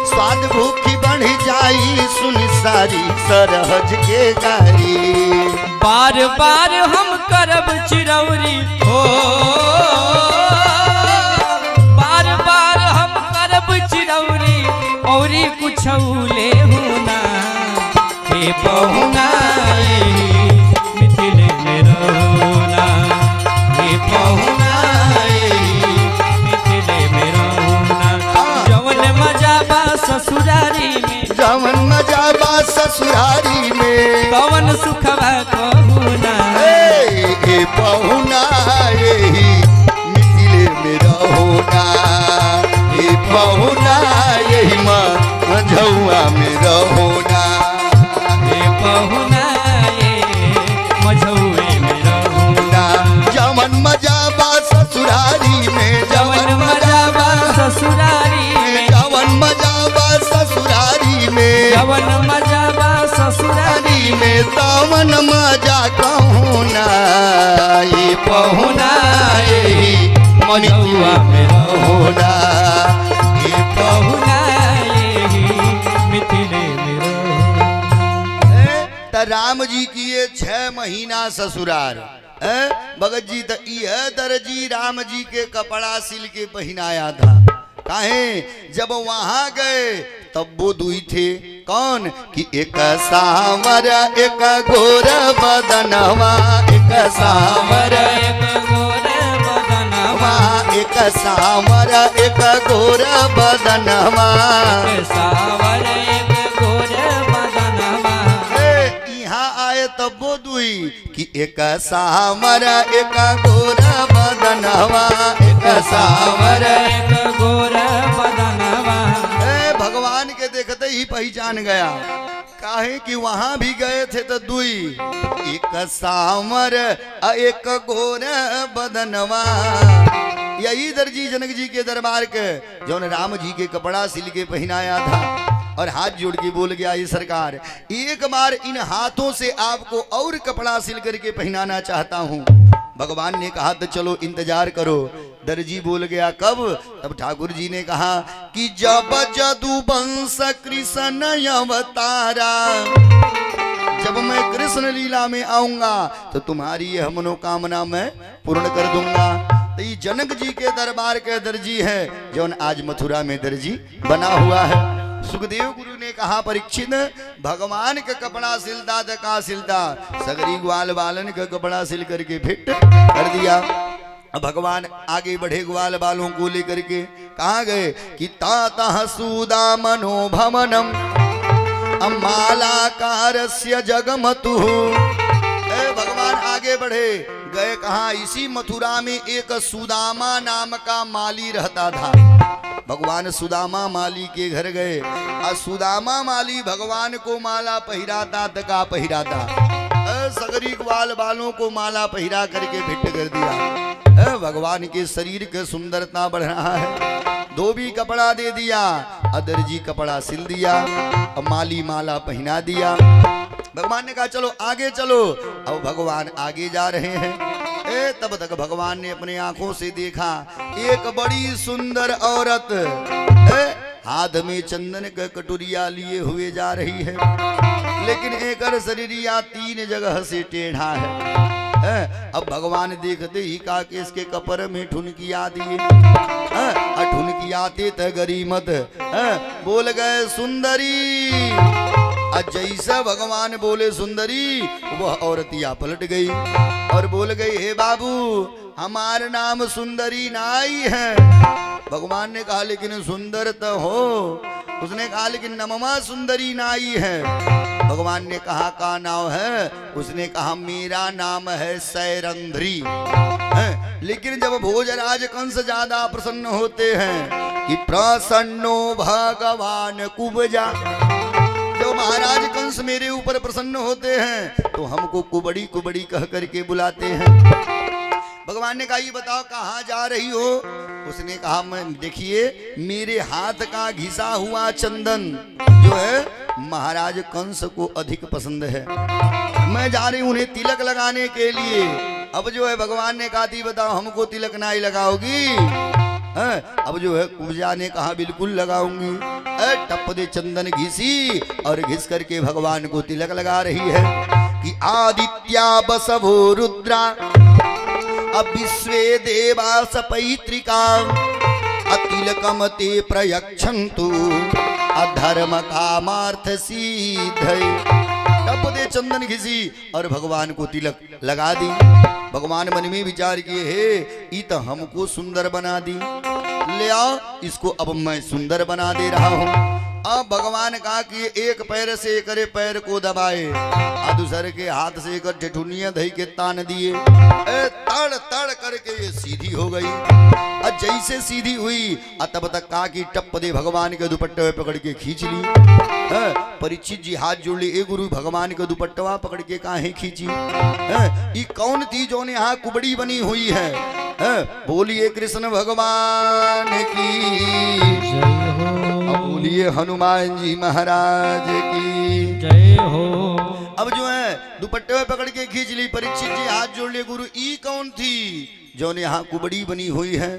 स्वाद भूख बढ़ जाई सुनि सारी सरहज के गारी। बार बार हम करब चिरौरी हो, बार बार हम करब चिरौरी औरी कुछ ले होना, हे पहुना यही मिथिले में रहोना, हे पहुना यही मिथिले में रहोना। जवन मजा बा ससुरारी में, जवन मजा बा ससुरारी में, कवन सुखवा कहूना, ए पहुना यही मिथिले में रहोना, ए पहुना यही मझौआ में रहोना, हे पहुना ये मझौए में रहोना। जवन मजा बा ससुरारी में, जवन मजा बा ससुरारी में, जवन मजा बा ससुरारी में, जवन मजा बा ससुरारी में तवन मजा कहूना, ये पहुना यही मझौआ में रहोना, ये पहुना यही मिथिले में रहोना। त राम जी की ये 6 महीना ससुराल, भगत जी तो यह दर्जी राम जी के कपड़ा सिल के पहनाया था, काहे जब वहां गए तब वो दुई थे कौन कि एक सांवर एक गोर बदनवा, एक सांवर एक गोर बदनवा, एक सांवर एक गोर बदनवा, एक सावर एक गोर बदनवा। यहाँ आए तब वो दुई कि एक सांवर एक गोर बदनवा, एक सांवर एक गोर ही पहचान गया, काहे कि वहां भी गए थे तो दुई, एक सामर एक गोर बदनवा। यही दर्जी जनक जी के दरबार के जौन राम जी के कपड़ा सिल के पहनाया था और हाथ जोड़ के बोल गया, ये सरकार एक बार इन हाथों से आपको और कपड़ा सिल करके पहनाना चाहता हूँ। भगवान ने कहा तो चलो इंतजार करो। दर्जी बोल गया कब? तब ठाकुर जी ने कहा कि जब जदुवंश कृष्ण अवतारा, जब मैं कृष्ण लीला में आऊंगा तो तुम्हारी यह मनोकामना मैं पूर्ण कर दूंगा। तो ये जनक जी के दरबार के दर्जी है जो आज मथुरा में दर्जी बना हुआ है। सुखदेव गुरु ने कहा परीक्षित भगवान का कपड़ा सिलता था, का सिलता सगरी ग्वाल बालन का कपड़ा सिल करके फिट कर दिया। अब भगवान आगे बढ़े ग्वाल बालों को लेकर के, कहाँ गए कि तातः सुदामनो भवनम मालाकारस्य जगमतु। भगवान आगे बढ़े गए कहा? इसी मथुरा में एक सुदामा नाम का माली रहता था। भगवान सुदामा माली के घर गए और सुदामा माली भगवान को माला पहिराता तका पहिराता, सगरी ग्वाल बालों को माला पहिरा करके भिट्ट कर दिया। भगवान के शरीर के सुंदरता बढ़ रहा है। धोबी कपड़ा दे दिया, दर्जी कपड़ा सिल दिया, माली माला पहना दिया। भगवान ने कहा चलो आगे चलो। अब भगवान आगे जा रहे हैं। तब तक भगवान ने अपने आंखों से देखा एक बड़ी सुंदर औरत हाथ में चंदन का कटोरिया लिए हुए जा रही है, लेकिन एक शरीरिया 3 जगह से टेढ़ा है। अब भगवान देखते ही कहा कि इसके कपर में ठुनकिया दिए। ठुनकियाते त गरीमत बोल गए सुंदरी। जैसा भगवान बोले सुंदरी, वह औरतिया पलट गई और बोल गई हे बाबू हमारा नाम सुंदरी नाई है। भगवान ने कहा लेकिन सुंदर तो हो। उसने कहा लेकिन नममा सुंदरी नाई है। भगवान ने कहा का नाम है? उसने कहा मेरा नाम है सैरंध्री। लेकिन जब भोजराज कंस ज्यादा प्रसन्न होते हैं कि प्रसन्नो भगवान कुबजा, जो महाराज कंस मेरे ऊपर प्रसन्न होते हैं तो हमको कुबड़ी कुबड़ी कह करके बुलाते हैं। भगवान ने कहा ये बताओ कहाँ जा रही हो? उसने कहा मैं देखिए मेरे हाथ का घिसा हुआ चंदन जो है महाराज कंस को अधिक पसंद है, मैं जा रही हूँ उन्हें तिलक लगाने के लिए। अब जो है भगवान ने कहा थी बताओ हमको तिलक नहीं लगाओगी? अब जो है कुब्जा ने कहा बिल्कुल लगाऊंगी। टप दे चंदन घिसी और घिस करके भगवान को तिलक लगा रही है कि आदित्या बसवो रुद्रा विश्वे देवा सपैत्रिका अतिलकम ते प्रयक्षन्तु अधर्म कामार्थ सिद्धये। टप दे चंदन घिसी और भगवान को तिलक लगा दी। भगवान मन में विचार किए हे ये तो हमको सुंदर बना दी, ले आओ इसको अब मैं सुंदर बना दे रहा हूँ। अब भगवान कहा कि एक पैर से करे पैर को दबाए और दूसरे के हाथ से कर ठेठुनिया दही के तान दिए। तड़ तड़ करके ये सीधी हो गई। और जैसे सीधी हुई तब तक कहा कि टप दे भगवान के दुपट्टे पकड़ के खींच ली। परीक्षित जी हाथ जोड़ ली, ए गुरु भगवान के दुपट्टा पकड़ के काहे खींची? ये कौन थी जो ने यहाँ कुबड़ी बनी हुई है? बोलिए कृष्ण भगवान की जय हो, बोलिए हनुमान जी महाराज की जय हो। अब जो है दुपट्टे पकड़ के खींच ली। परीक्षित जी हाथ जोड़ लिए, गुरु ई कौन थी जो ने यहाँ कुबड़ी बनी हुई है?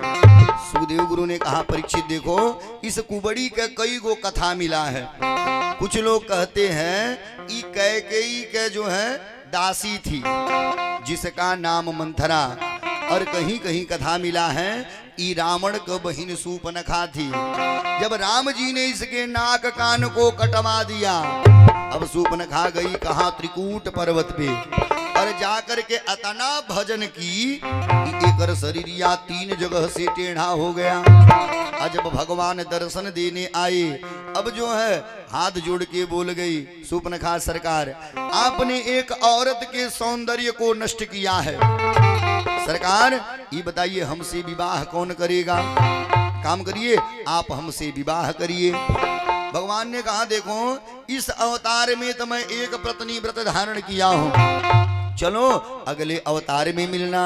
सुखदेव गुरु ने कहा परीक्षित देखो इस कुबड़ी का कई गो कथा मिला है। कुछ लोग कहते हैं ई कैकेयी के जो है दासी थी जिसका नाम मंथरा, और कहीं कहीं कथा मिला है ई रावण का बहिन सूपनखा थी। जब राम जी ने इसके नाक कान को कटवा दिया, अब सूपनखा गई कहाँ? त्रिकूट पर्वत पे, और जाकर के अतना भजन की एक शरीरिया 3 जगह से टेढ़ा हो गया। और जब भगवान दर्शन देने आए, अब जो है हाथ जोड़ के बोल गई सूपनखा सरकार आपने एक औरत के सौंदर्य को नष्ट किया है। सरकार ये बताइए हमसे विवाह कौन करेगा? काम करिए आप हमसे विवाह करिए। भगवान ने कहा देखो इस अवतार में तो मैं एक पत्नी व्रत धारण किया हूं, चलो अगले अवतार में मिलना।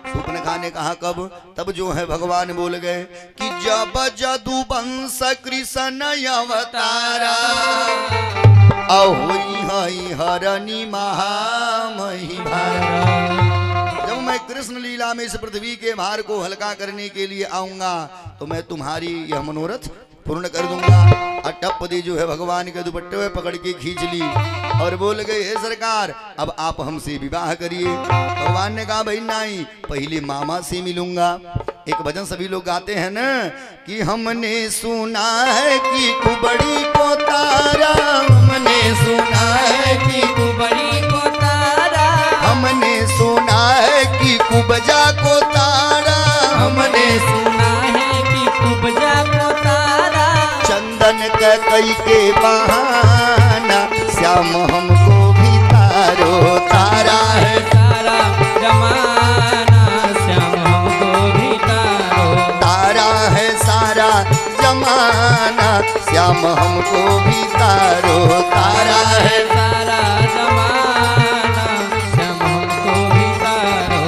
सूर्पनखा ने कहा कब? तब जो है भगवान बोल गए कि जब जदु वंश कृष्ण अवतारा अहोई हई हरणी महामही भारा। जब मैं कृष्ण लीला में इस पृथ्वी के भार को हल्का करने के लिए आऊंगा तो मैं तुम्हारी यह मनोरथ पूर्ण कर दूंगा। अटप दे जो है भगवान के दुपट्टे में पकड़ के खींच ली और बोल गए हे सरकार अब आप हमसे विवाह करिए। भगवान ने कहा भाई नहीं, पहले मामा से मिलूंगा। एक भजन सभी लोग गाते हैं ना कि हमने सुना है कि कुबड़ी को तारा, हमने सुना है कि कुबड़ी को तारा, हमने सुना है कि कुबजा को तारा, हमने सुना है कि कुबजा को तारा। चंदन का कई के बहाना श्याम हमको भी तारो तारा है सारा जमाना, श्याम हमको भी तारो। तारा है सारा जमाना श्याम हमको भी तारो तारा है सारा जमाना, श्याम हमको भी तारो।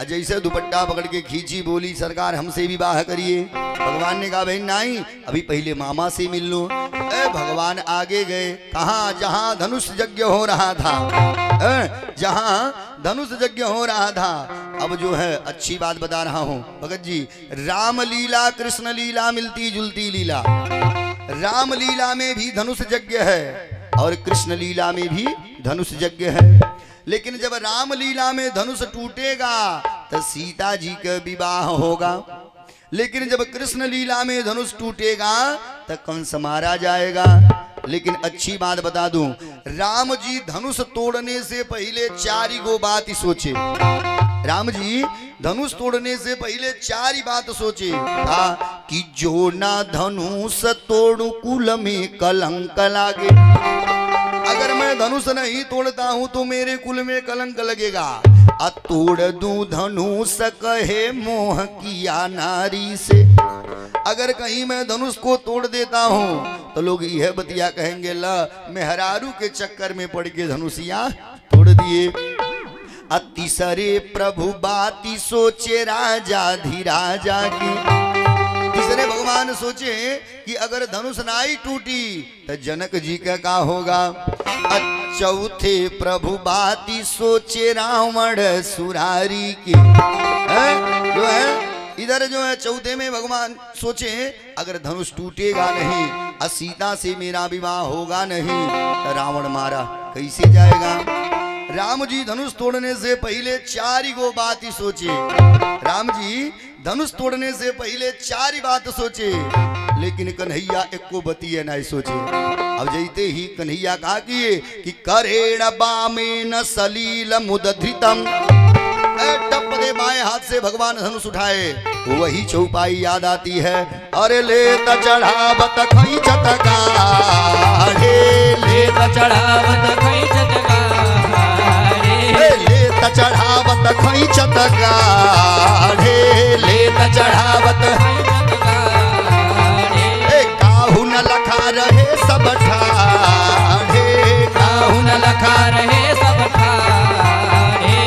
जैसे दुपट्टा पकड़ के खींची बोली सरकार हमसे विवाह करिए। भगवान ने कहा भाई नहीं, अभी पहले मामा से मिल लो। भगवान आगे गए कहा जहां धनुष यज्ञ हो रहा था, जहां धनुष यज्ञ हो रहा था। अब जो है अच्छी बात बता रहा हूं भगत जी, राम लीला कृष्ण लीला मिलती जुलती लीला। राम लीला में भी धनुष यज्ञ है और कृष्ण लीला में भी धनुष यज्ञ है। लेकिन जब राम लीला में धनुष टूटेगा तो सीता जी का विवाह होगा, लेकिन जब कृष्ण लीला में धनुष टूटेगा तो कंस मारा जाएगा। लेकिन अच्छी बात बता दूं, राम जी धनुष तोड़ने से पहले 4 गो बात ही सोचे। राम जी धनुष तोड़ने से पहले 4 बात सोचे था कि जो ना धनुष तोड़ू कुल में कलंक लागे। अगर मैं धनुष नहीं तोड़ता हूं तो मेरे कुल में कलंक लगेगा। तोड़ दूं धनुष कहे मोह किया नारी से। अगर कहीं मैं धनुष को तोड़ देता हूं तो लोग यह बतिया कहेंगे ला मेहरारू के चक्कर में पड़ के धनुषिया तोड़ दिए। तीसरे प्रभु बाती सोचे राजा धीराजा की। तीसरे भगवान सोचे कि अगर धनुष नाई टूटी तो जनक जी का क्या होगा। चौथे प्रभु बाती सोचे रावण सुरारी की। जो है इधर जो है चौथे में भगवान सोचे अगर धनुष टूटेगा नहीं, सीता से मेरा विवाह होगा नहीं तो रावण मारा कैसे जाएगा। राम जी धनुष तोड़ने से पहले 4 गो बात ही सोचे। राम जी धनुष तोड़ने से पहले 4 बात सोचे, लेकिन कन्हैया एको बतिये नहीं सोचे। अब जैते ही कन्हैया कहा किए कि करेण बामेन सलील मुदधृतम। टप दे बाएं हाथ से भगवान धनुष उठाए, वही चौपाई याद आती है। अरे ले त चढ़ावत खैचत गाढ़े, ले त चढ़ावत खैचत गाढ़े, ले त चढ़ावत खैचत गाढ़े, ले त चढ़ावत खैचत गाढ़े। काहू न लखा रहे सब ठाढ़े, काहू न लखा रहे सब ठाढ़े।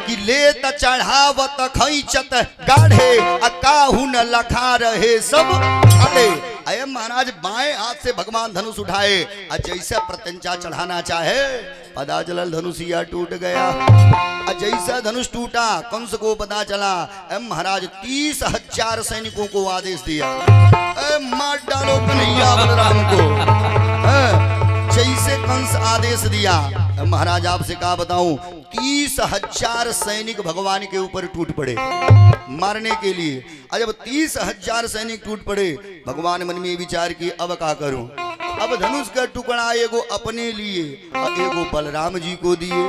कि ले त चढ़ावत खैचत गाढ़े, काहू न लखा रहे सब ठाढ़े। अये महाराज बाएं हाथ से भगवान धनुष उठाए और जैसे प्रत्यंचा चढ़ाना चाहे पता चला धनुषिया टूट गया। जैसा धनुष टूटा कंस को पता चला। महाराज 30,000 सैनिकों को आदेश दिया मार डालो कन्हैया बलराम को। जैसे कंस आदेश दिया महाराज आपसे कहा बताऊं 30,000 सैनिक भगवान के ऊपर टूट पड़े मारने के लिए। जब 30,000 सैनिक टूट पड़े भगवान मन में विचार किए अब क्या करूं। अब धनुष का टुकड़ा एगो अपने लिए और एगो बलराम जी को दिए।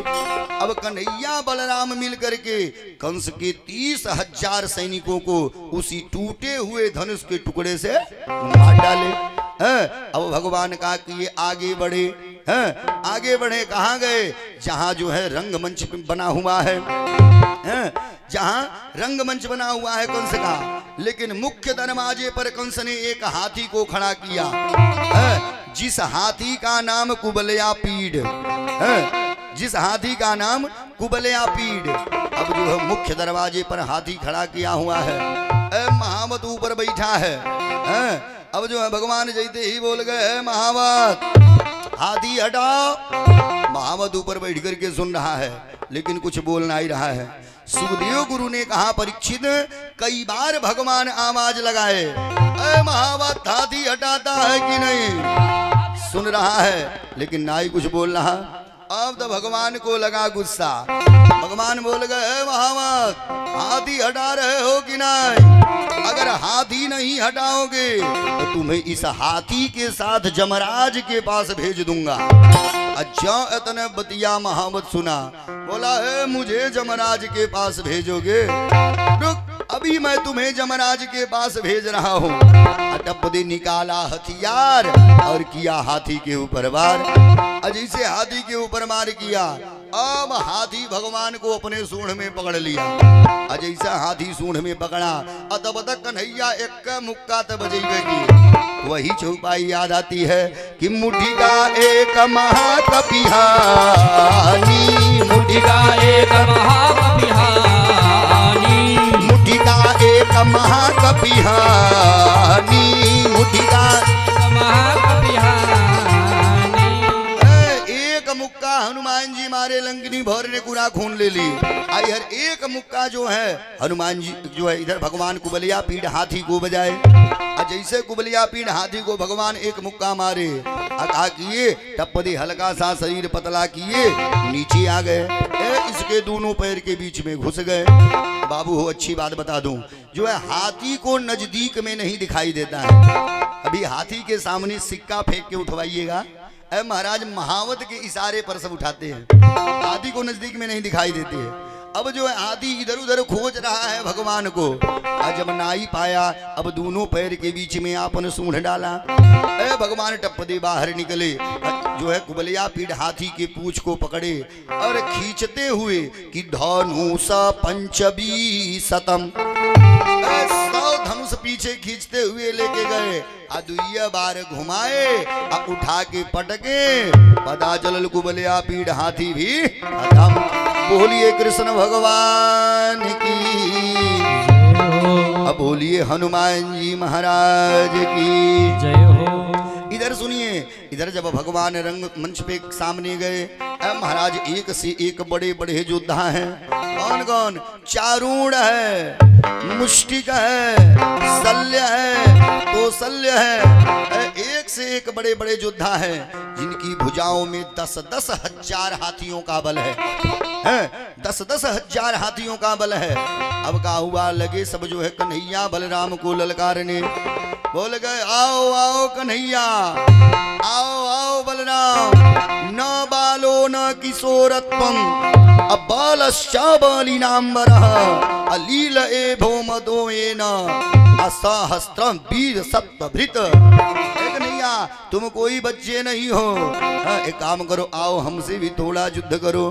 अब कन्हैया बलराम मिल करके कंस के 30,000 सैनिकों को उसी टूटे हुए धनुष के टुकड़े से मार डाले। अब भगवान कहा कि ये आगे बढ़े। आगे बढ़े कहाँ गए, जहां जो है रंगमंच बना हुआ है, जहां रंगमंच बना हुआ है कंस का। लेकिन मुख्य दरवाजे पर कंस ने एक हाथी को खड़ा किया, जिस हाथी का नाम कुबलया पीड़, जिस हाथी का नाम कुबलया पीड़। अब जो है मुख्य दरवाजे पर हाथी खड़ा किया हुआ है, महावत ऊपर बैठा है। अब जो है भगवान जैसे ही बोल गए, महावत हाथी हटाओ। महावत ऊपर बैठ करके सुन रहा है, लेकिन कुछ बोल नहीं रहा है। सुखदेव गुरु ने कहा, परीक्षित कई बार भगवान आवाज लगाए, महावत हाथी हटाता है कि नहीं? सुन रहा है, लेकिन ना ही कुछ बोल रहा। अब तो भगवान को लगा गुस्सा। भगवान बोल गए, महावत हाथी हटा रहे हो कि नहीं? अगर हाथी नहीं हटाओगे तो तुम्हें इस हाथी के साथ जमराज के पास भेज दूंगा। अच्छा इतने बतिया महावत सुना, बोला है मुझे जमराज के पास भेजोगे? रुक, अभी मैं तुम्हें जमराज के पास भेज रहा हूँ। टप्पदी निकाला हथियार और किया हाथी के ऊपर वार। जैसे हाथी के ऊपर मार किया, अब हाथी भगवान को अपने सूंड में पकड़ लिया। जैसा हाथी सूंड में पकड़ा, तब तक कन्हैया एक मुक्का तब बजेबे की। वही चौपाई याद आती है कि मुट्ठी का एक महाकपिहानी, मुट्ठी का एक महाकपिहानी, मुट्ठी का एक महाकपिहानी, मुट्ठी का महाकपिहानी। एक मुक्का हनुमान जी मारे, लंकिनी भौर ने पूरा खून ले ली। आई हर एक मुक्का जो है हनुमान जी जो है इधर भगवान कुबलिया पीड़ हाथी को बजाए। जैसे कुबलिया पीड़ हाथी को भगवान एक मुक्का मारे, कहा किए टप्पदी हल्का सा शरीर पतला किए, नीचे आ गए, इसके दोनों पैर के बीच में घुस गए। बाबू हो अच्छी बात बता दूं, जो है हाथी को नजदीक में नहीं दिखाई देता है। अभी हाथी के सामने सिक्का फेंक के उठवाइएगा, महाराज महावत के इशारे पर सब उठाते हैं, हाथी को नजदीक में नहीं दिखाई देते हैं। अब जो है हाथी इधर उधर खोज रहा है भगवान को, जब ना ही पाया, अब दोनों पैर के बीच में आपने सूंड डाला। भगवान टप्पदे बाहर निकले, जो है कुबलिया पीड़ हाथी के पूंछ को पकड़े और खींचते हुए कि धनुष पंचबी शतम, 100 धनुष पीछे खींचते हुए लेके गए। दुइया बार घुमाए, उठा के पटके, पता चलल कुबलिया पीड़ हाथी भी खत्म। बोलिए कृष्ण भगवान की, अब बोलिए हनुमान जी महाराज की जय हो। इधर सुनिए, इधर जब भगवान रंग मंच पे सामने गए, महाराज एक से एक बड़े बड़े योद्धा हैं। कौन कौन? चारूण है, मुष्टिक है, शल्य है, कौशल्य है, एक से एक बड़े बड़े योद्धा हैं, जिनकी भुजाओं में 10-10 हजार हाथियों का बल है, 10-10 हजार हाथियों का बल है। अब का हुआ, लगे सब जो है कन्हैया बलराम को ललकारने। बोल गए, आओ आओ कन्हैया, आओ आओ बलराम, न बालो न किशोरत्वम अबालश्चा बालिनांबरः अलील एभो मदोएन असहस्त्रम वीर सप्तभृत। कन्हैया तुम कोई बच्चे नहीं हो, एक काम करो, आओ हमसे भी थोड़ा युद्ध करो।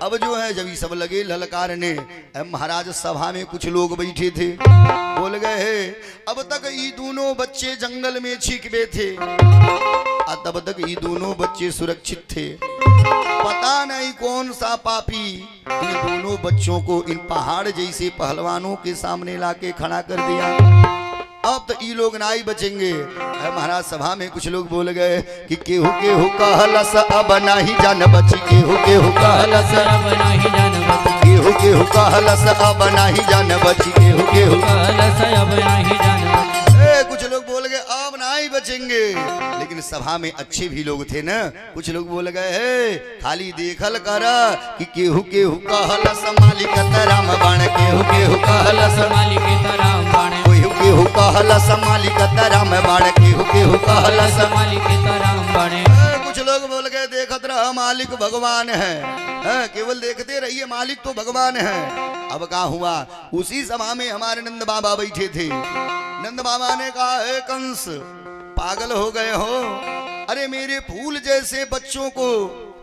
अब जो है जब ये सब लगे ललकारने, महाराज सभा में कुछ लोग बैठे थे, बोल गए अब तक ये दोनों बच्चे जंगल में छिपे थे, तब तक ये दोनों बच्चे सुरक्षित थे। पता नहीं कौन सा पापी इन दोनों बच्चों को इन पहाड़ जैसे पहलवानों के सामने लाके खड़ा कर दिया। अब तो ये लोग ना ही बचेंगे। महाराज सभा में कुछ लोग बोल गए कि केहू केहू कहलस अब नहीं जान बची, केहू केहू कहलस अब नहीं जान बची, केहू केहू कहलस अब नहीं जान बची, केहू केहू कहलस अब नहीं जान बची। कुछ लोग बोल गए अब ना ही बचेंगे, लेकिन सभा में अच्छे भी लोग थे ना, कुछ लोग बोल गए खाली देखल कर कि केहू केहू कहलस मालिक तराम बाण, केहू केहू कहलस मालिक तराम बाण, केहू कहलस मालिक तराम बाण, केहू केहू कहलस मालिक तराम बाण। कुछ लोग बोल गए देखत रहा मालिक भगवान है, केवल देखते रहिए मालिक तो भगवान है। अब क्या हुआ, उसी सभा में हमारे नंद बाबा बैठे थे। नंद बाबा ने कहा, हे कंस पागल हो गए हो, अरे मेरे फूल जैसे बच्चों को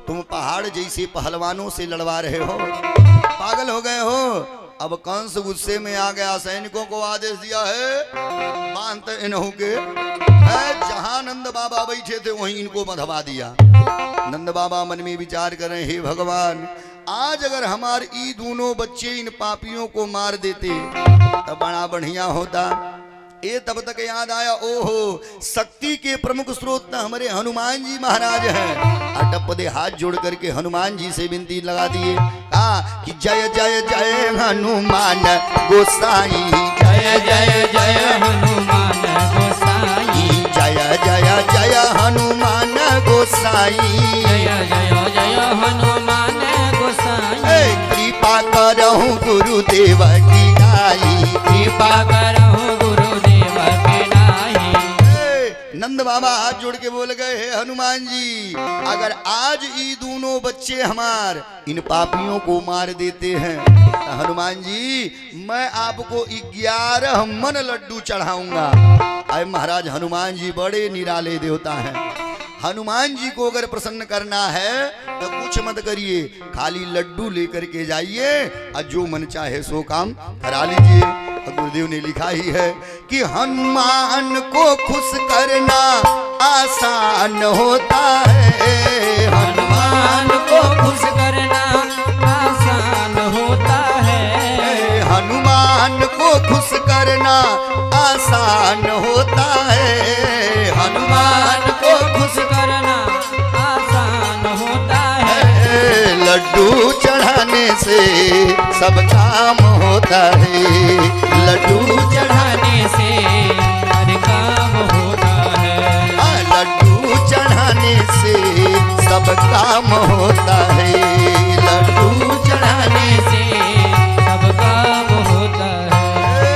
तुम पहाड़ जैसे पहलवानों से लड़वा रहे हो, पागल हो गए हो। अब कंस गुस्से में आ गया, सैनिकों को आदेश दिया है बांधते इन्हों के। जहां नंद बाबा बैठे थे वहीं इनको बंधवा दिया। नंद बाबा मन में विचार कर रहे, हे भगवान, आज अगर हमारे ई दोनों बच्चे इन पापियों को मार देते तो बड़ा बढ़िया होता। ये तब तक याद आया, ओहो, शक्ति के प्रमुख स्रोत हमारे हनुमान जी महाराज हैं। अटप दे हाथ जोड़ करके हनुमान जी से विनती लगा दिए कि जय जय जय हनुमान गोसाई, जय जय जय हनुमान गोसाई, जय जय जय हनुमान गोसाई, जय जय जय हनुमान गोसाई। कृपा करहु गुरुदेव की नाई, कृपा करहु गुरुदेव की नाई। नंद बाबा हाथ जोड़ के बोल गए, हे हनुमान जी, अगर आज ये दोनों बच्चे हमार इन पापियों को मार देते हैं तो हनुमान जी मैं आपको 11 मन लड्डू चढ़ाऊंगा। अरे महाराज, हनुमान जी बड़े निराले देवता हैं। हनुमान जी को अगर प्रसन्न करना है तो कुछ मत करिए, खाली लड्डू लेकर के जाइए और जो मन चाहे सो काम करा लीजिए। गुरुदेव ने लिखा ही है कि हनुमान को खुश करना आसान होता है, हनुमान को खुश करना आसान होता है, हनुमान को खुश करना आसान होता है, हनुमान को खुश करना आसान होता है। लड्डू चढ़ाने से सब काम होता है, लड्डू चढ़ाने से हर काम होता है, लड्डू चढ़ाने से सब काम होता है, लड्डू चढ़ाने से सब काम होता है।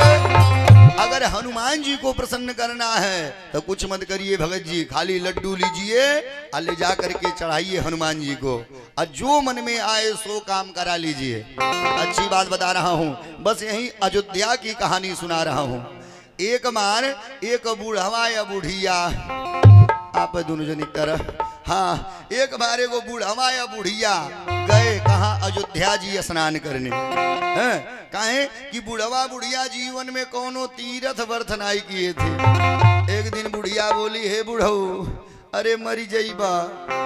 अगर हनुमान जी को प्रसन्न करना है तो कुछ मत करिए भगत जी, खाली लड्डू लीजिए और ले जा करके चढ़ाइए हनुमान जी को, और जो मन में आए सो काम करा लीजिए। अच्छी बात बता रहा हूँ, बस यही अयोध्या की कहानी सुना रहा हूँ। एक बार एक बूढ़वा या बुढ़िया, आप दोनों जन एक तरह, हाँ, एक बार एगो बूढ़वा या बुढ़िया गए कहाँ, अयोध्या जी स्नान करने। काहे कि बुढ़वा बुढ़िया जीवन में कोनो तीर्थ वर्थ नहीं किए थे। एक दिन बुढ़िया बोली, हे बुढ़ऊ, अरे मरी जईबा,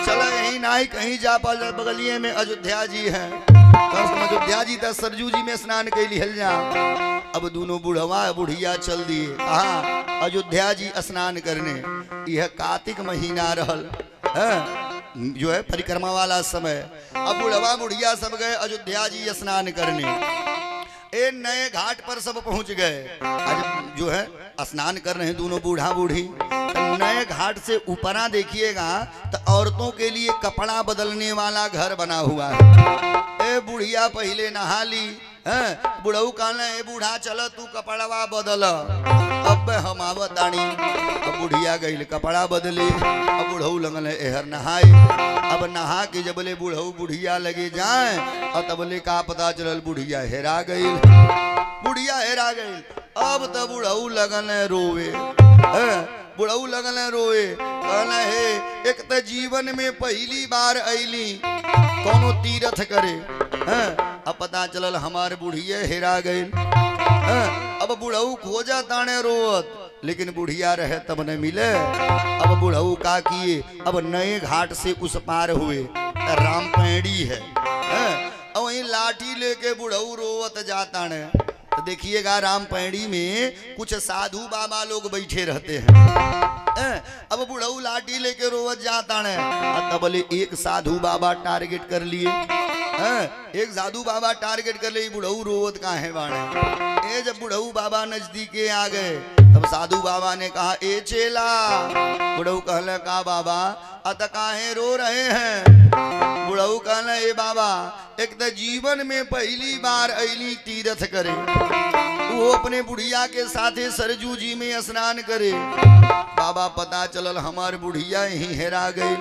चला यहीं नहीं कहीं जा पा, बगलिए में अयोध्या जी है, अयोध्या जी तक सरजू जी में स्नान कैली हल जा। अब दोनों बुढ़वा बुढ़िया चल दिए कहाँ, अयोध्या जी स्नान करने। यह कार्तिक महीना रहल, जो है परिक्रमा वाला समय। अब बुढ़वा बुढ़िया सब गए अयोध्या जी स्नान करने। ए नए घाट पर सब पहुंच गए, आज जो है स्नान कर रहे हैं दोनों बूढ़ा बूढ़ी। तो नए घाट से ऊपरा देखिएगा तो औरतों के लिए कपड़ा बदलने वाला घर बना हुआ है। ए बुढ़िया पहले नहा ली, बुढ़ऊ कहना, ए बूढ़ा चल तू कपड़वा बदल, अब हम आवतानी। अब बुढ़िया गई कपड़ा बदले, अब बुढ़ऊ लगल एहर नहाए। अब नहा के जबले बुढ़ऊ बुढ़िया लगे जाए और तबले का पता चलल बुढ़िया हेरा गई, बुढ़िया हेरा गई। अब तो बुढ़ऊ लगन रोवे, बुढ़ऊ लगन रोवे, कहना हे एक तो जीवन में पहली बार अली कोनो तीर्थ करे, अब पता चलल हमारे बुढ़िया हेरा गई। अब बुढ़ऊ खोजा ताने रोवत, लेकिन बुढ़िया रहे तब न मिले। अब बुढ़ऊ का किए, अब नए घाट से उस पार हुए, रामपेड़ी है, अब वही लाठी लेके बुढ़ऊ रोवत जाता ने। तो देखिएगा रामपेड़ी में कुछ साधु बाबा लोग बैठे रहते हैं। अब बुढ़ऊ लाठी लेके रोवत जाता ने, तबले एक साधु बाबा टारगेट कर लिए, एक साधु बाबा टारगेट कर लिए, बुढ़ऊ रोवत कहाँ है बाणे। ए जब बुढ़ऊ बाबा नजदीके आ गए तब साधु बाबा ने कहा, ए चेला। बुढ़ऊ कहला, का बाबा, अत काहे रो रहे हैं। बुढ़ऊ कहला, ए बाबा, एक तो जीवन में पहली बार अली तीर्थ करे, वो अपने बुढ़िया के साथे सरजू जी में स्नान करे। बाबा पता चलल हमार बुढ़िया यही हेरा गई,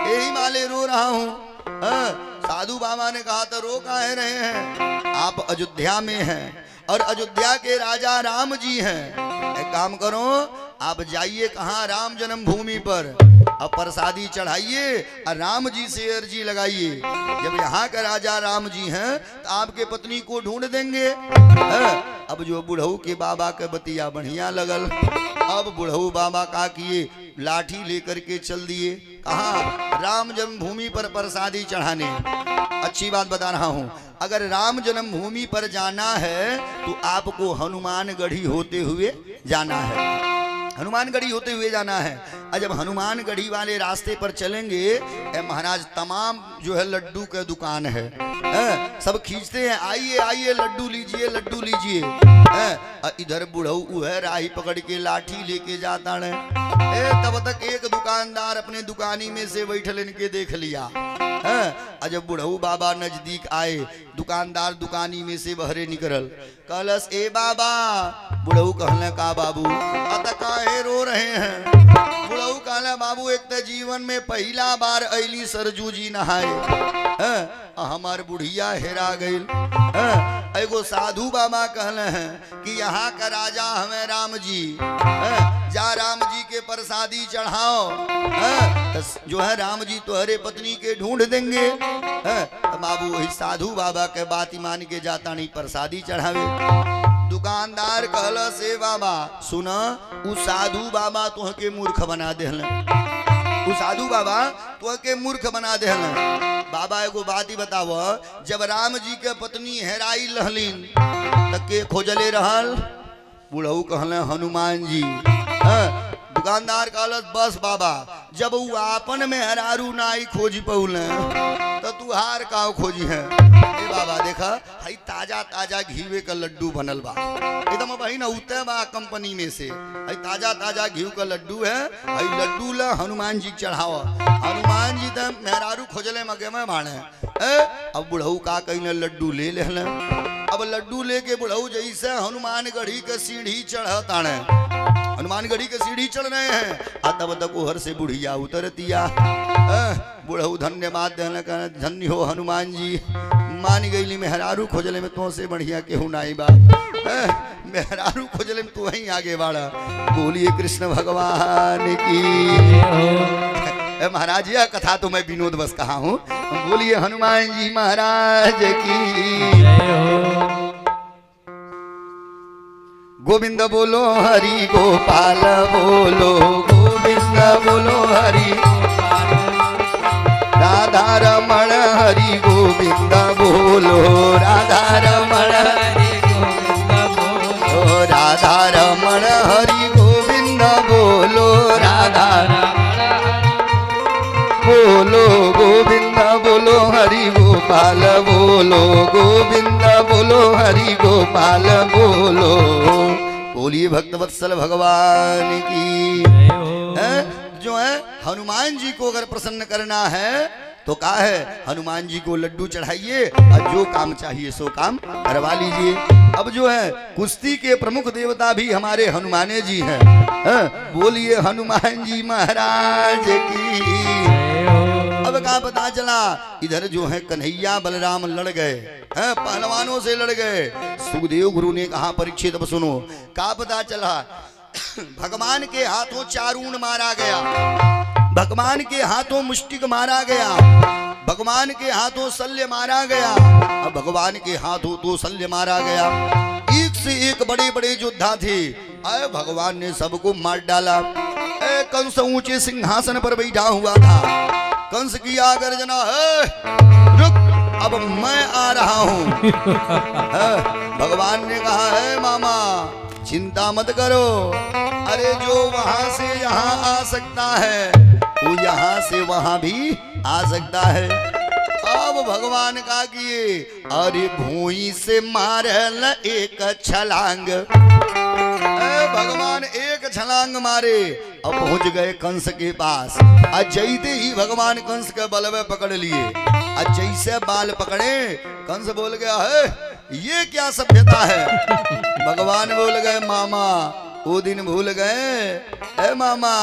यही माले रो रहा हूँ। साधु बाबा ने कहा, तो रो काहे रहे हैं, आप अयोध्या में हैं और अयोध्या के राजा राम जी हैं। एक काम करो, आप जाइए कहाँ, राम जन्मभूमि पर, अब प्रसादी चढ़ाइए और राम जी से अर्जी लगाइए। जब यहाँ का राजा राम जी हैं तो आपके पत्नी को ढूंढ देंगे। अब जो बुढ़ऊ के बाबा के बतिया बढ़िया लगल। अब बुढ़ऊ बाबा का किए, लाठी लेकर के चल दिए कहाँ, राम जन्मभूमि पर प्रसादी चढ़ाने। अच्छी बात बता रहा हूँ, अगर राम जन्मभूमि पर जाना है तो आपको हनुमानगढ़ी होते हुए जाना है, हनुमानगढ़ी होते हुए जाना है। और जब हनुमानगढ़ी वाले रास्ते पर चलेंगे महाराज तमाम जो है लड्डू का दुकान है, सब खींचते हैं, आइए आइए लड्डू लीजिए लड्डू लीजिए। इधर बुढ़ऊ है राही पकड़ के लाठी लेके जाता है। तब तक एक दुकानदार अपने दुकानी में से बैठल इनके देख लिया। जब बुढ़ऊ बाबा नजदीक आए, दुकानदार दुकानी में से बहरे निकलल, कहलस ए बाबा। बुढ़ऊ कहले का बाबू, अत काहे रो रहे हैं? बुढ़ऊ कहले बाबू एक तो जीवन में पहला बार अली सरजू जी नहाए, हमार बुढ़िया हेरा गईल। एगो साधु बाबा कहले हैं कि यहाँ का राजा हमें राम जी, जा राम जी के प्रसादी चढ़ाओ, जो है राम जी तुम्हारे पत्नी के ढूंढ देंगे। तो बाबू वही साधु बाबा के बात मान के जाता नहीं प्रसादी चढ़ावे। दुकानदार कहला से बाबा सुना, उ साधु बाबा तुहके मूर्ख बना देहले, उ साधु बाबा तुहके मूर्ख बना देहले। बाबा एगो बात ही बताव, जब राम जी के पत्नी हेराई लहलीन तक के खोजले रहल? बुढ़ऊ कहले हनुमान जी। दुकानदार कहलस बस बाबा, जब वो आपन में हरारू नाई खोज पौले तो तू हार का खोजी है। ए बाबा देखा हई ताजा ताजा घीवे का लड्डू बनल बा, एकदम वही ना उते बा कंपनी में से, हई ताजा ताजा घी का लड्डू है, हई लड्डू ला हनुमान जी चढ़ाओ। हनुमान जी तो मेहरारू खोजले मगे में बाणे। अब बुढ़ऊ का कहीं लड्डू ले लेहले। अब लड्डू लेके बुढ़ऊ जैसे हनुमानगढ़ी के सीढ़ी चढ़ताने, हनुमानगढ़ी के सीढ़ी चढ़ रहे हैं, तब तक उहर से बुढ़िया उतरतिया। बुढ़ऊ धन्यवाद देने का, धन्य हो हनुमान जी, मान गईली मेहरारू खोजले में तो से बढ़िया केहू नाई बा, मेहरारू खोजले में तू वहीं आगे बाड़ा। बोलिए कृष्ण भगवान की। महाराज यह कथा तो मैं विनोद बस कहा हूँ, बोलिए हनुमान जी महाराज की। गोविंद बोलो हरि गोपाल बोलो, गोविंद बोलो हरि राधा रमण हरि गोविंद बोलो, राधा रमण हरि गोविंद बोलो, राधा रमण हरि गोविंद बोलो, राधा बोलो गोविंद बोलो हरि गोपाल बोलो, गोविंद बोलो हरि गोपाल बोलो। बोलिए भक्तवत्सल भगवान की। जो है हनुमान जी को अगर प्रसन्न करना है तो क्या है, हनुमान जी को लड्डू चढ़ाइए और जो काम चाहिए सो काम करवा लीजिए। अब जो है कुश्ती के प्रमुख देवता भी हमारे हनुमाने जी हैं। बोलिए हनुमान जी महाराज की। अब क्या पता चला, इधर जो है कन्हैया बलराम लड़ गए, पहलवानों से लड़ गए। सुखदेव गुरु ने कहा परीक्षित अब सुनो, क्या पता चला भगवान के हाथों चारून मारा गया, भगवान के हाथों मुष्टिक मारा गया, भगवान के हाथों शल्य मारा गया, अब भगवान के हाथों तो शल्य मारा गया। एक से एक बड़े बड़े योद्धा थे, अरे भगवान ने सबको मार डाला। कंस ऊंचे सिंहासन पर बैठा हुआ था, कंस किया गर्जना, रुक अब मैं आ रहा हूं। भगवान ने कहा है मामा चिंता मत करो, अरे जो वहां से यहाँ आ सकता है वो यहाँ से वहां भी आ सकता है। अब भगवान का किए, अरे भूई से मारल एक छलांग, भगवान एक छलांग मारे अब पहुंच गए कंस के पास। आज जैसे ही भगवान कंस के बल में पकड़ लिए, आज जैसे बाल पकड़े कंस बोल गया है ये क्या सभ्यता है। भगवान बोल गए मामा वो दिन भूल गए, ए मामा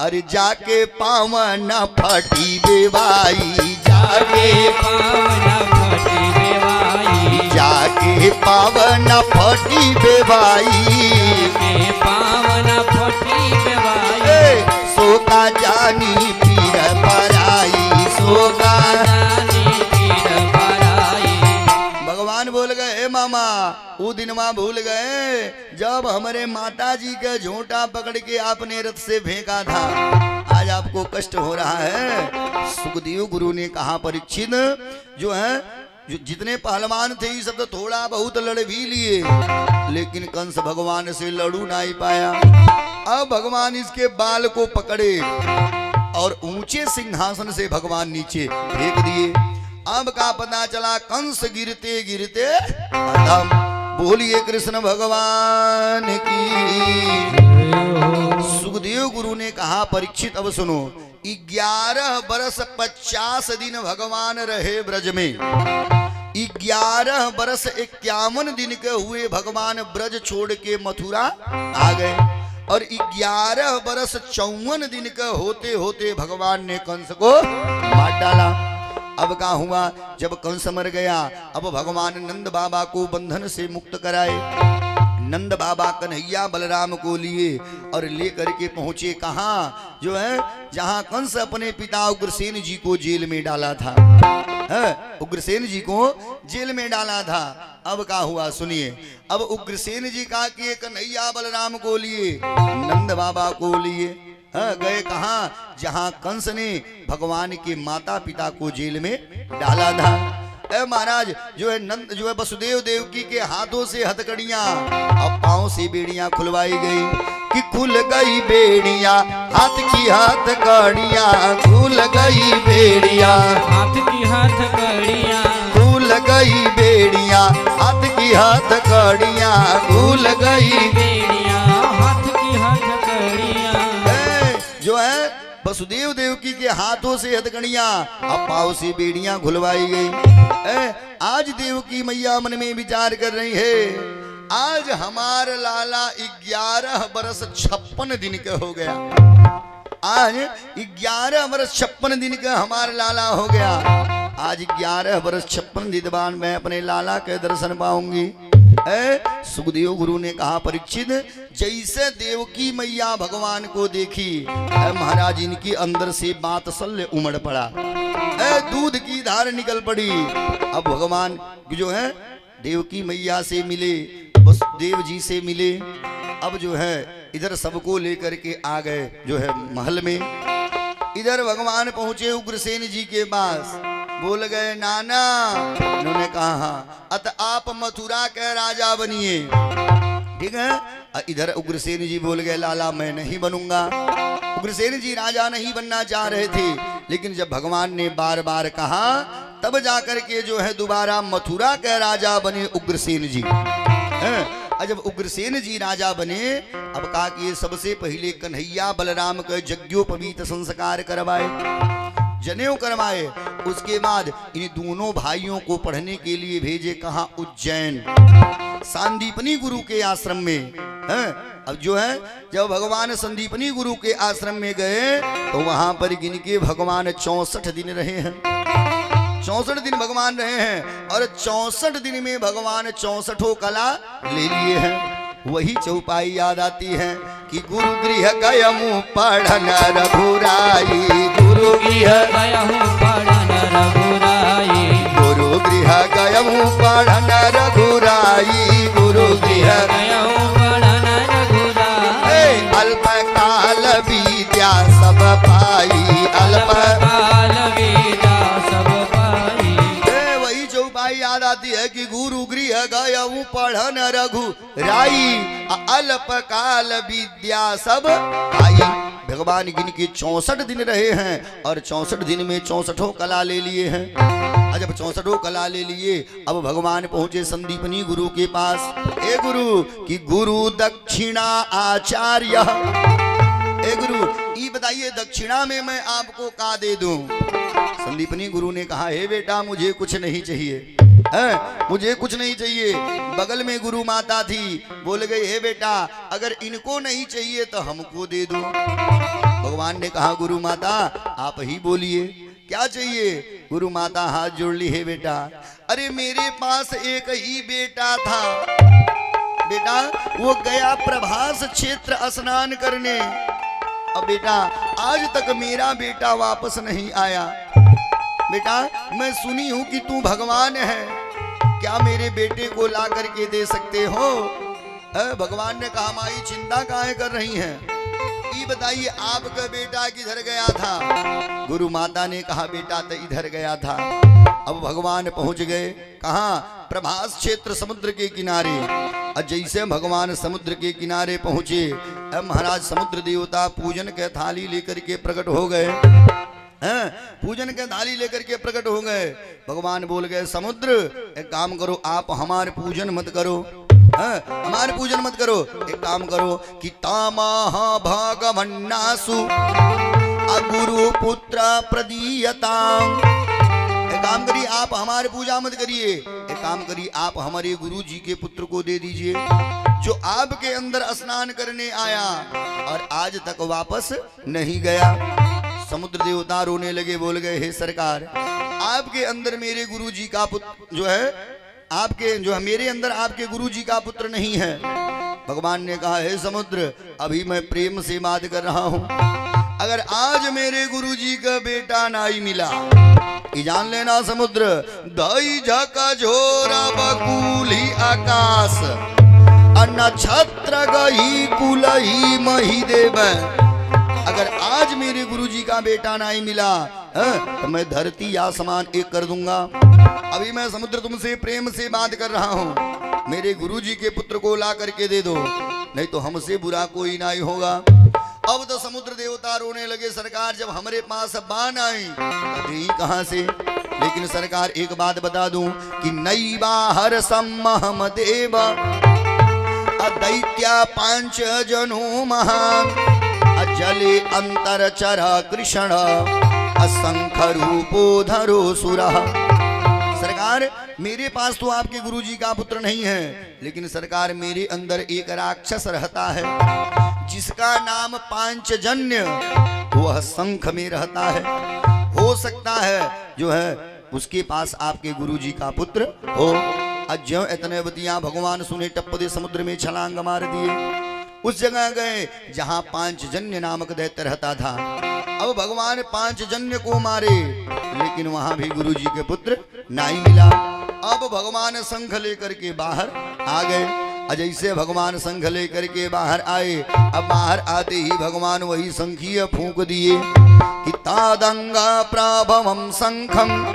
अरे जाके पावन फटी बेवाई, जाके पावन फटी बेवाई, जाके पावन फटी बेवाई, पावन फटी बेवाई, सो का जानी दिनमा भूल गए जब हमारे माता जी का झोंटा पकड़ के आपने रथ से फेंका था, आज आपको कष्ट हो रहा है। सुखदेव गुरु ने कहा परीक्षित जो है जो जितने पहलवान थे ये सब तो थोड़ा बहुत लड़ भी लिए, लेकिन कंस भगवान से लड़ू नहीं पाया। अब भगवान इसके बाल को पकड़े और ऊंचे सिंहासन से भगवान नीचे फेंक दिए। अब का पता चला कंस गिरते गिरते खत्म। बोलिए कृष्ण भगवान की। सुखदेव गुरु ने कहा परीक्षित अब सुनो, 11 बरस 50 दिन भगवान रहे ब्रज में। 11 बरस 51 दिन के हुए भगवान ब्रज छोड़ के मथुरा आ गए, और 11 बरस 54 दिन का होते होते भगवान ने कंस को मार डाला। अब क्या हुआ, जब कंस मर गया अब भगवान नंद बाबा को बंधन से मुक्त कराए। नंद बाबा कन्हैया बलराम को लिए और लेकर के पहुंचे कहाँ, जो है जहां कंस अपने पिता उग्रसेन जी को जेल में डाला था। उग्रसेन जी को जेल में डाला था। अब क्या हुआ सुनिए, अब उग्रसेन जी का कि कन्हैया बलराम को लिए, नंद बाबा को लिए गए कहाँ, जहां कंस ने भगवान के माता पिता को जेल में डाला था। महाराज जो है नंद जो है वसुदेव देवकी के हाथों से हथकड़ियां अब पांव से बेड़ियां खुलवाई गई कि खुल गई बेड़ियां हाथ की हथकड़ियां, खुल गई बेड़ियां हाथ की हथकड़ियां, खुल गई बेड़ियां हाथ की हथकड़ियां, खुल गई बेड़ियां हाथ की हथकड़ियां। जो है वसुदेव देवकी के हाथों से हथकड़ियां अब पांव से बेड़ियां खुलवाई गई। आज देवकी मैया मन में विचार कर रही है, आज हमार लाला 11 बरस 56 दिन का हो गया। आज 11 बरस 56 दिन का हमार लाला हो गया। आज 11 बरस 56 दिन बाद मैं अपने लाला के दर्शन पाऊंगी। सुखदेव गुरु ने कहा परीक्षित, जैसे देवकी मैया भगवान को देखी महाराज इनकी अंदर से बातसल्य उमड़ पड़ा, दूध की धार निकल पड़ी। अब भगवान जो है देवकी मैया से मिले, बस देव जी से मिले। अब जो है इधर सबको लेकर के आ गए जो है महल में। इधर भगवान पहुंचे उग्रसेन जी के पास, बोल गए नाना। उन्होंने कहा अत आप मथुरा के राजा बनिए, ठीक है। इधर उग्रसेन जी बोल गए लाला मैं नहीं बनूंगा। उग्रसेन जी राजा नहीं बनना चाह रहे थे, लेकिन जब भगवान ने बार बार कहा तब जाकर के जो है दोबारा मथुरा के राजा बने उग्रसेन जी। जब उग्रसेन जी राजा बने, अब कहा कि सबसे पहले कन्हैया बलराम का यज्ञोपवीत संस्कार करवाए, जनेऊ करवाए। उसके बाद इन दोनों भाइयों को पढ़ने के लिए भेजे कहा उज्जैन संदीपनी गुरु के आश्रम में। अब जो है जब भगवान संदीपनी गुरु के आश्रम में गए तो वहां पर गिनके भगवान 64 दिन रहे हैं। 64 दिन भगवान रहे हैं और 64 दिन में भगवान 64 कला ले लिए हैं। वही चौपाई याद आती है कि गुरु गृह गया मुँह पढ़न रघुराई, गुरु गृह गया हूँ पढ़न रघुराई, गुरु गृह गया मुँह पढ़न रघुराई, गुरु गृह गया हूँ पढ़न रघुराई। अल्प काल विद्या सब पाई, अल्प काल विद्या सब पाई। वही चौपाई याद आती है कि गुरु गृह गया पढ़न रघुराई, अल्प काल विद्या सब पाई। भगवान गिन के 64 दिन रहे हैं और 64 दिन में 64 कला ले लिए हैं। जब 64 कला ले लिए, अब भगवान पहुंचे संदीपनी गुरु के पास। ए गुरु कि गुरु दक्षिणा आचार्य, ए गुरु ये बताइए दक्षिणा में मैं आपको का दे दूं। संदीपनी गुरु ने कहा हे बेटा मुझे कुछ नहीं चाहिए, मुझे कुछ नहीं चाहिए। बगल में गुरु माता थी, बोल गई हे बेटा अगर इनको नहीं चाहिए तो हमको दे दो। भगवान ने कहा गुरु माता आप ही बोलिए क्या चाहिए। गुरु माता हाथ जोड़ ली, हे बेटा अरे मेरे पास एक ही बेटा था बेटा, वो गया प्रभास क्षेत्र स्नान करने। अब बेटा आज तक मेरा बेटा वापस नहीं आया। बेटा मैं सुनी हूं कि तू भगवान है, क्या मेरे बेटे को ला करके दे सकते हो? भगवान ने कहा माई चिंता काहे कर रही हैं? ये बताइए आपका बेटा किधर गया था? गुरु माता ने कहा बेटा तो इधर गया था। अब भगवान पहुंच गए कहाँ? प्रभास क्षेत्र समुद्र के किनारे। और जैसे भगवान समुद्र के किनारे पहुंचे, अब महाराज समुद्र देवता पूजन के थाली लेकर के प्रकट हो गए। पूजन के थाली लेकर के प्रकट हो गए। भगवान बोल गए समुद्र एक काम करो, आप हमारे पूजन मत करो, हमारे पूजन मत करो। एक काम करो कि तामह भगवन्नासु अगुरु पुत्र प्रदीयताम। एक काम करिए आप हमारे पूजा मत करिए, एक काम करिए आप हमारे गुरु जी के पुत्र को दे दीजिए जो आपके अंदर स्नान करने आया और आज तक वापस नहीं गया। समुद्र देवता रोने लगे, बोल गए हे सरकार, आपके अंदर मेरे गुरु जी का पुत्र जो है, आपके जो है मेरे अंदर आपके गुरु जी का पुत्र नहीं है। भगवान ने कहा हे समुद्र, अभी मैं प्रेम से बात कर रहा हूं, अगर आज मेरे गुरु जी का बेटा नहीं मिला, ये जान लेना समुद्र, दाई झका झोरा बकुली आकाश नक्षत्र गई कुलही मही देव। अगर आज मेरे गुरुजी का बेटा नहीं मिला तो मैं धरती आसमान एक कर दूंगा। अभी मैं समुद्र तुमसे प्रेम से बात कर रहा हूँ, मेरे गुरुजी के पुत्र को ला करके दे दो, नहीं तो हमसे बुरा कोई नहीं होगा। अब तो समुद्र देवता रोने लगे, सरकार जब हमारे पास बान आई तो कहां से? लेकिन सरकार एक बात बता दूं कि नई बाहर सम्महम देव दैत्या पांच जनो महान जले अंतर चरा कृष्ण असंख रूपो धरो सुरा। सरकार मेरे पास तो आपके गुरुजी का पुत्र नहीं है, लेकिन सरकार मेरे अंदर एक राक्षस रहता है जिसका नाम पांचजन्य, वह शंख में रहता है। हो सकता है जो है उसके पास आपके गुरुजी का पुत्र हो। अज्ञो इतने बतिया भगवान सुने टप्पदे समुद्र में छलांग मार दिए। उस जगह गए जहां पांचजन्य नामक दैत्य रहता था। अब भगवान पांचजन्य को मारे, लेकिन वहां भी गुरुजी के पुत्र नहीं मिला। अब भगवान शंख लेकर के बाहर आ गए। जैसे भगवान शंख लेकर के बाहर आए, अब बाहर आते ही भगवान वही शंखीय फूंक दिए कि तादंगा प्रभवम शंखम।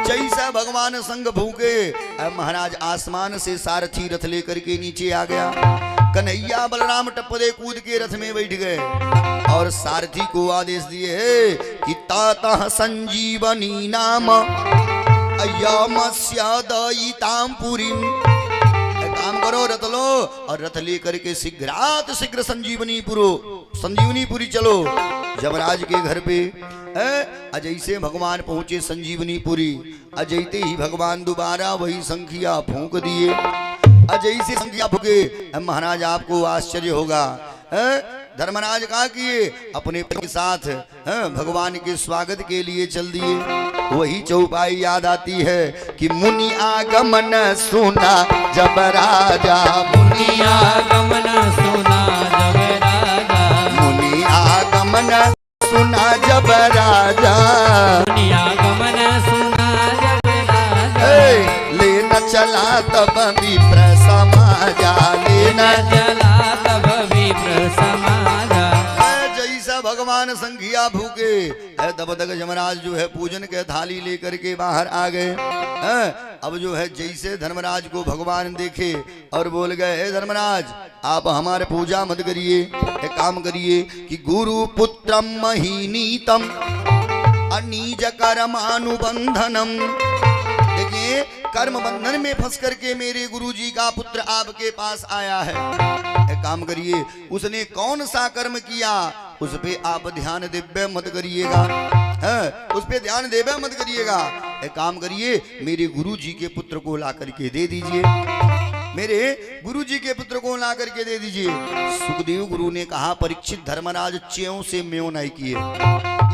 जैसा भगवान शंख फूंके, अब महाराज आसमान से सारथी रथ लेकर के नीचे आ गया। कन्हैया बलराम टप्पदे कूद के रथ में बैठ गए और सारथी को आदेश दिए कि ताता संजीवनी नाम अयमस्यादयिताम पुरीम। काम करो रथ लो और रथ लेकर के शीघ्रात शीघ्र संजीवनीपुरी चलो जमराज के घर पे। अजय से भगवान पहुंचे संजीवनीपुरी। अजयते ही भगवान दोबारा वही संखिया फूंक दिए। अजय से संखिया फूके, महाराज आपको आश्चर्य होगा, धर्मराज कहा किए अपने के साथ भगवान के स्वागत के लिए चल दिए। वही चौपाई याद आती है कि मुनि आगमन सुना जब राजा, मुनि आगमन सुना जब राजा, मुनि आगमन सुना जब राजा, मुनि आगमन सुना जब राजा, लेना चला तब विप्र समाजा, लेना चला तब विप्र समाजा। जैसा भगवान संघिया भूके तब तक यमराज जो है पूजन के थाली लेकर के बाहर आ गए। अब जो है जैसे धर्मराज को भगवान देखे और बोल गए हे धर्मराज, आप हमारे पूजा मत करिए, एक काम करिए कि गुरु पुत्रम महीनीतम अनीज कर्मानुबंधनम। देखिए कर्म बंधन में फंस करके मेरे गुरुजी का पुत्र आपके पास आया है। एक काम करिए, उसने कौन सा कर्म किया उस पे आप ध्यान देवे मत करिएगा, उस पे ध्यान देवे मत करिएगा। एक काम करिए मेरे गुरुजी के पुत्र को ला करके दे दीजिए, मेरे गुरुजी के पुत्र को ला करके दे दीजिए। सुखदेव गुरु ने कहा परीक्षित धर्मराज च्यों से म्यों नहीं किए,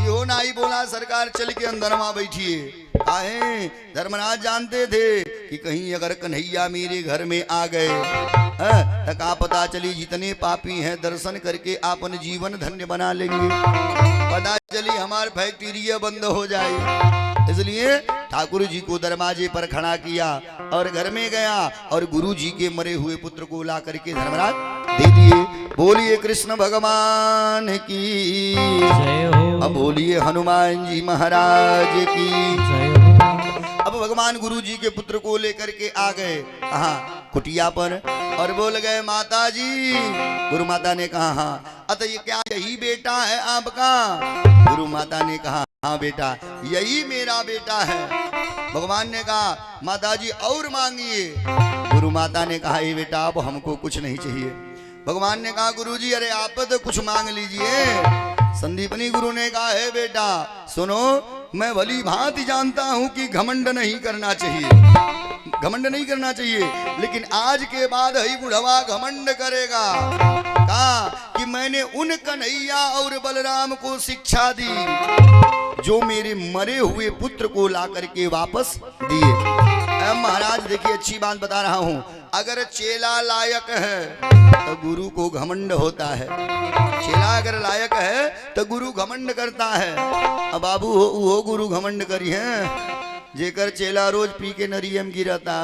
यो नहीं बोला सरकार चल के अंदर वहां बैठिए। काहे? धर्मराज जानते थे कि कहीं अगर कन्हैया मेरे घर में आ गए तका पता चली जितने पापी हैं दर्शन करके अपन जीवन धन्य बना लेंगे, पता चली हमारे फैक्ट्रिया बंद हो जाए। इसलिए ठाकुर जी को दरवाजे पर खड़ा किया और घर में गया और गुरु जी के मरे हुए पुत्र को ला करके धर्मराज दे दिए। बोलिए कृष्ण भगवान की जय हो। अब बोलिए हनुमान जी महाराज की। जय हो। अब भगवान गुरु जी के पुत्र को लेकर के आ गए कहा कुटिया पर और बोल गए माता जी। गुरु माता ने कहा हाँ। अतः ये क्या यही बेटा है आपका? गुरु माता ने कहा हाँ बेटा यही मेरा बेटा है। भगवान ने कहा माता जी और मांगिए। गुरु माता ने कहा ये बेटा अब हमको कुछ नहीं चाहिए। भगवान ने कहा गुरु जी अरे आप तो कुछ मांग लीजिए। संदीपनी गुरु ने कहा है बेटा सुनो मैं भली भांति जानता हूं कि घमंड नहीं करना चाहिए, घमंड नहीं करना चाहिए, लेकिन आज के बाद ही बुढ़वा घमंड करेगा। कहा कि मैंने उन कन्हैया और बलराम को शिक्षा दी जो मेरे मरे हुए पुत्र को ला करके वापस दिए। महाराज देखिए अच्छी बात बता रहा हूं, अगर चेला लायक है तो गुरु को घमंड होता है। चेला अगर लायक है तो गुरु घमंड करता है। अब बाबू हो गुरु घमंड करी है जेकर चेला रोज पी के नरियम गिरता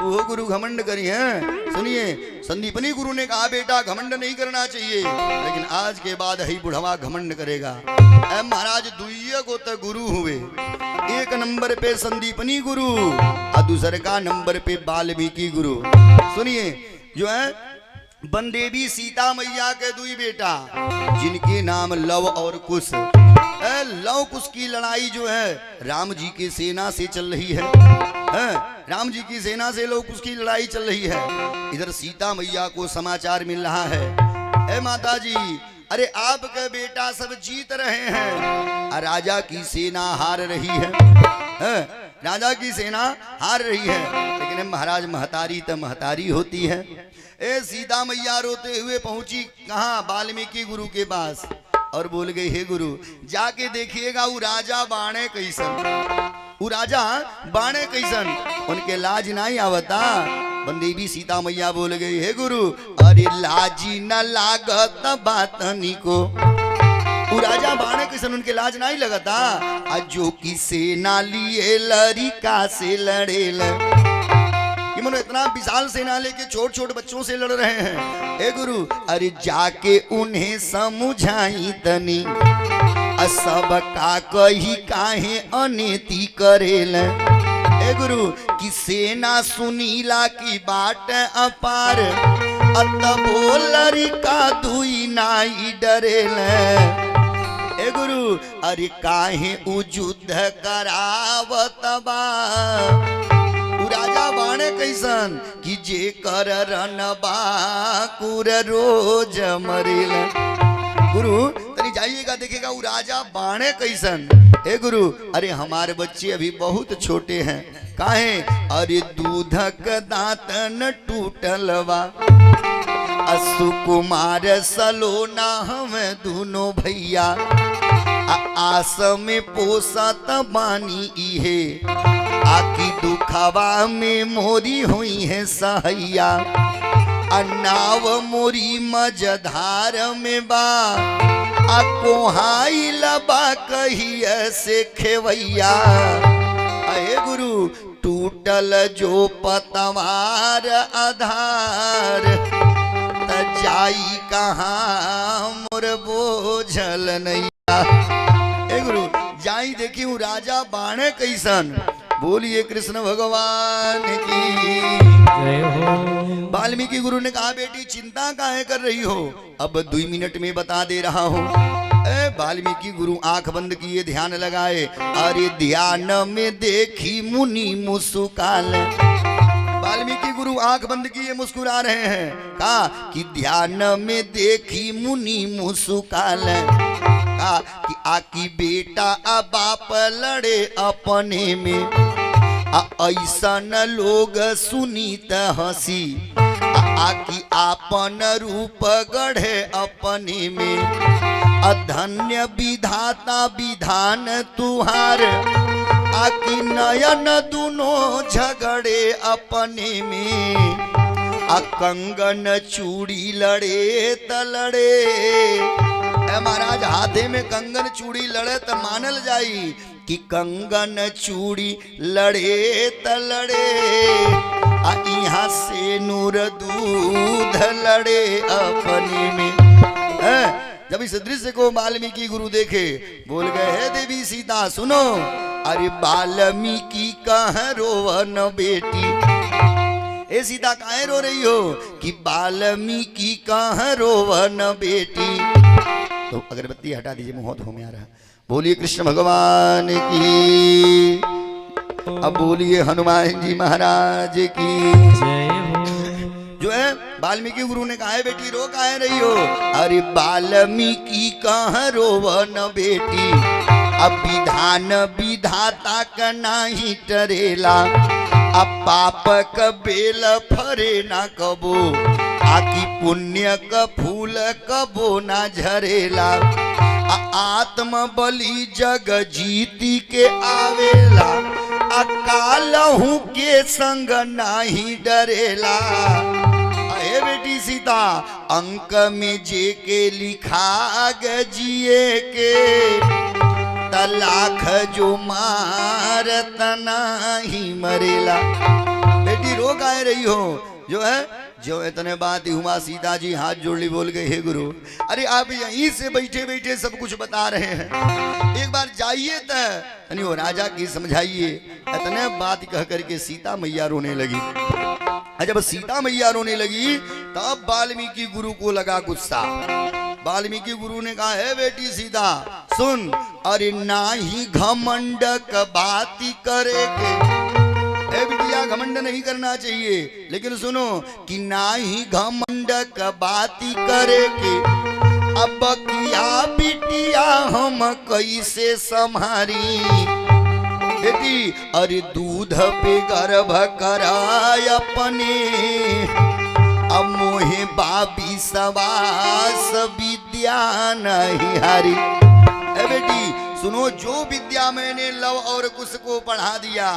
वो गुरु घमंड करी है। सुनिए संदीपनी गुरु ने कहा बेटा घमंड नहीं करना चाहिए, लेकिन आज के बाद ही बुढ़वा घमंड करेगा। महाराज दुइये को तो गुरु हुए, एक नंबर पे संदीपनी गुरु और दूसरे का नंबर पे वाल्मीकि गुरु। सुनिए जो है बनदेवी सीता मैया के दुई बेटा जिनके नाम लव और कुश। लव कुश की लड़ाई जो है राम जी की सेना से चल रही है। राम जी की सेना से लव कुश की लड़ाई चल रही है। इधर सीता मैया को समाचार मिल रहा है माता जी अरे आपके बेटा सब जीत रहे हैं, राजा की सेना हार रही है। राजा की सेना हार रही है, लेकिन महाराज महतारी तो महतारी होती है। सीता मैया रोते हुए पहुंची कहाँ वाल्मीकि गुरु के पास और बोल गई हे गुरु जाके देखिएगा वो राजा बाणे कैसन, वो राजा बाणे कैसन, उनके लाज नहीं आवता। बनदेवी सीता मैया बोल गई हे गुरु अरे लाजी न लागत बातनी को, वो राजा बाणे कैसन उनके लाज नहीं लगता। जो की सेना लिए लड़िका से लड़ेल, ये मनो इतना विशाल सेना लेके छोट छोट बच्चों से लड़ रहे हैं। ए गुरु अरे जाके उन्हें समझाई तनी सब का कही काहे अनेति करेल। ए गुरु कि सेना सुनीला की बाट अपार अतबो लड़िका दुई नाई डरेल। ए गुरु अरे काहे उ युद्ध करावत बा, राजा बाणे कैसन कि जे कर रनबा कुर रोज मरेल। गुरु तनी जाइएगा देखिएगा वो राजा बाणे कैसन। हे गुरु अरे हमारे बच्चे अभी बहुत छोटे हैं, काहे अरे दूधक दांतन टूटलवा सुकुमार सलोना हम दोनों भैया आस में पोसत बानी इहे आकी दुखवा में मोरी हुई है सहैया अन्नाव मोरी मजधार में बा कोहाई लबा कहिया से खेवैया। अहे गुरु टूटल जो पतवार आधार त जाई कहाँ मोर बोझल नैया। ए गुरु जाई देखी हूँ राजा बाणे कैसन। बोलिए कृष्ण भगवान की जय हो। वाल्मीकि गुरु ने कहा बेटी चिंता काहे कर रही हो, अब 2 मिनट में बता दे रहा हूँ। वाल्मीकि गुरु आंख बंद किए ध्यान लगाए, अरे ध्यान में देखी मुनि मुस्काल। वाल्मीकि गुरु आंख बंद किए मुस्कुरा रहे हैं, कहा कि ध्यान में देखी मुनि मुस्काल। कि आकी बेटा बाप लड़े अपने में ऐसन लोग सुनीत हंसी आकी आपन रूप गढ़े अपने में अधन्य विधाता विधान तुहार आकी नयन दोनों झगड़े अपने में कंगन चूड़ी लड़े त लड़े। महाराज हाथे में कंगन चूड़ी लड़े तो मानल जाई, कि कंगन चूड़ी लड़े त लड़े आ यहाँ से नूर दूध लड़े अपने में। जब इस दृश्य को वाल्मीकि गुरु देखे, बोल गए हे देवी सीता सुनो, अरे वाल्मीकि कहाँ रोवन बेटी, ए सीता काहे रो रही हो, कि वाल्मीकि कहाँ रोवन बेटी। तो अगरबत्ती हटा दीजिए, मुंह धो में आ रहा। बोलिए कृष्ण भगवान की, अब बोलिए हनुमान जी महाराज की जय हो। जो है वाल्मीकि गुरु ने कहा है बेटी रो काहे रही हो, अरे वाल्मीकि कहाँ रोवन बेटी, अब विधान विधाता का नाही टरेला, अब पाप का बेल फरे ना कबो, आकी पुण्य का फूल कबो ना झरेला, आत्म बलि जग जीती के आवेला, अकालहू के संग नाही डरेला। हे बेटी सीता, अंक में जे के लिखा जिए के, तलाख जो मार नाही मरेला। बेटी रो गाए रही हो, जो इतने बात हुआ सीता जी हाथ जोड़ ली, बोल गए हे गुरु, अरे आप यहीं से बैठे बैठे सब कुछ बता रहे हैं, एक बार जाइए तनी वो राजा की समझाइए। इतने बात कह करके सीता मैया रोने लगी। जब सीता मैया रोने लगी तब वाल्मीकि गुरु को लगा गुस्सा। वाल्मीकि गुरु ने कहा है बेटी सीता सुन, अरे नाही घमंड क बाती करे के, ए बिटिया घमंड नहीं करना चाहिए, लेकिन सुनो कि नाही घमंड क बाती करे के, अब किया बिटिया हम कैसे संभारी। बेटी अरे दूध पे गर्भ कराय अपने, अब मोहे बाबी सवास विद्या नहीं हारी। ए बेटी सुनो, जो विद्या मैंने लव और कुश को पढ़ा दिया,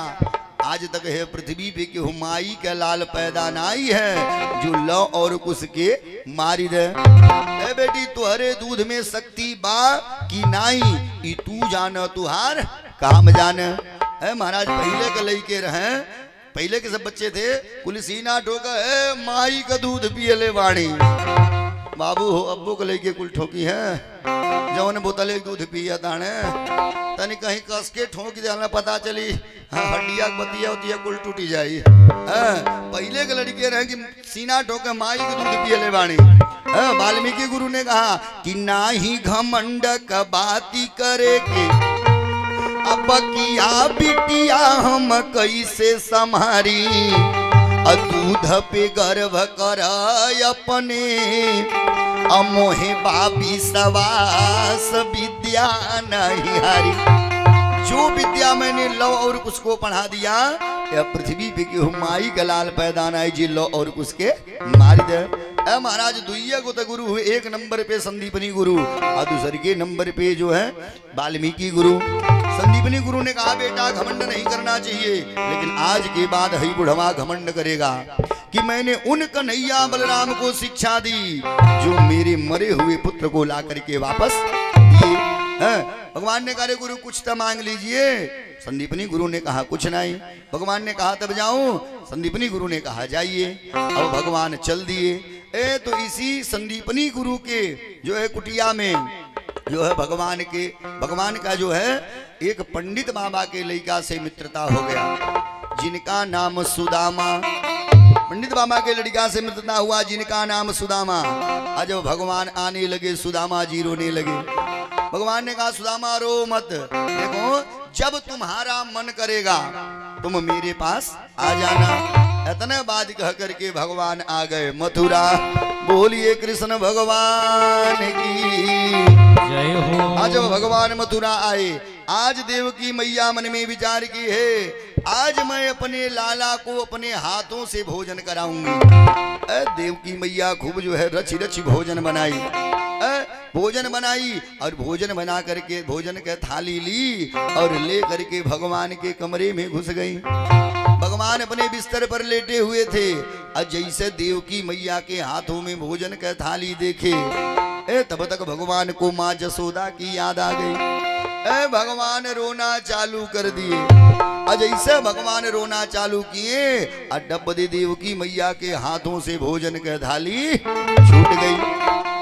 आज तक है पृथ्वी पे कि हुमाई का लाल पैदा नाई है जो लव और कुश के मारी दे। ए बेटी तुहरे दूध में शक्ति बा कि नाई, ई तू जान तुहार काम जान। है महाराज पहले के लइके रहे, पहले के सब बच्चे थे, कुल सीना ठोका है माई का दूध पियले वाणी, बाबू हो अब्बू को लेके कुल ठोकी है, जौन बोतल एक दूध पिया ताने तनी कहीं कस के ठोक देना, पता चली हाँ हड्डिया बतिया होती है कुल टूटी जाई। पहले के लड़के रहे कि सीना ठोके माई के दूध पियले वाणी। वाल्मीकि गुरु ने कहा कि नाही घमंड का बाती करे के, अब किया बिटिया हम कैसे संभारी, दूध पे गर्भ कर अपने, अमोहे बाबी सवास विद्या नहीं हारी। जो विद्या मैंने लव और कुश को पढ़ा दिया, या पृथ्वी पे की माई का लाल पैदा नाई जी लव और कुश के मारी दे। महाराज दुइया को तो गुरु हुए, एक नंबर पे संदीपनी गुरु और दूसरे के नंबर पे जो है वाल्मीकि गुरु। संदीपनी गुरु ने कहा बेटा घमंड नहीं करना चाहिए, लेकिन आज के बाद हई बुढ़वा घमंड करेगा कि मैंने उन कन्हैया बलराम को शिक्षा दी जो मेरे मरे हुए पुत्र को ला करके वापस दिए। भगवान ने कहा गुरु कुछ तो मांग लीजिए। संदीपनी गुरु ने कहा कुछ नहीं। भगवान ने कहा तब जाऊं। संदीपनी गुरु ने कहा जाइए। अब भगवान चल दिए। तो इसी संदीपनी गुरु के जो है कुटिया में जो है भगवान का जो है एक पंडित बाबा के लड़का से मित्रता हो गया, जिनका नाम सुदामा। पंडित बाबा के लड़का से मित्रता हुआ जिनका नाम सुदामा। आज जब भगवान आने लगे सुदामा जी रोने लगे। भगवान ने कहा सुदामा रो मत, देखो जब तुम्हारा मन करेगा तुम मेरे पास आ जाना। इतने बात कह करके भगवान आ गए मथुरा। बोलिए कृष्ण भगवान की जय हो। आज जब भगवान मथुरा आए, आज देवकी मैया मन में विचार की है आज मैं अपने लाला को अपने हाथों से भोजन कराऊंगी। देवकी मैया खूब जो है रची रची भोजन बनाई। भोजन बनाई और भोजन बना करके भोजन के थाली ली और ले करके भगवान के कमरे में घुस गई। भगवान अपने बिस्तर पर लेटे हुए थे और जैसे देवकी मैया के हाथों में भोजन का थाली देखे तब तक भगवान को माँ जसोदा की याद आ गई। भगवान रोना चालू कर दिए। जैसे भगवान रोना चालू किए और द्रौपदी देवकी मैया के हाथों से भोजन की थाली छूट गई,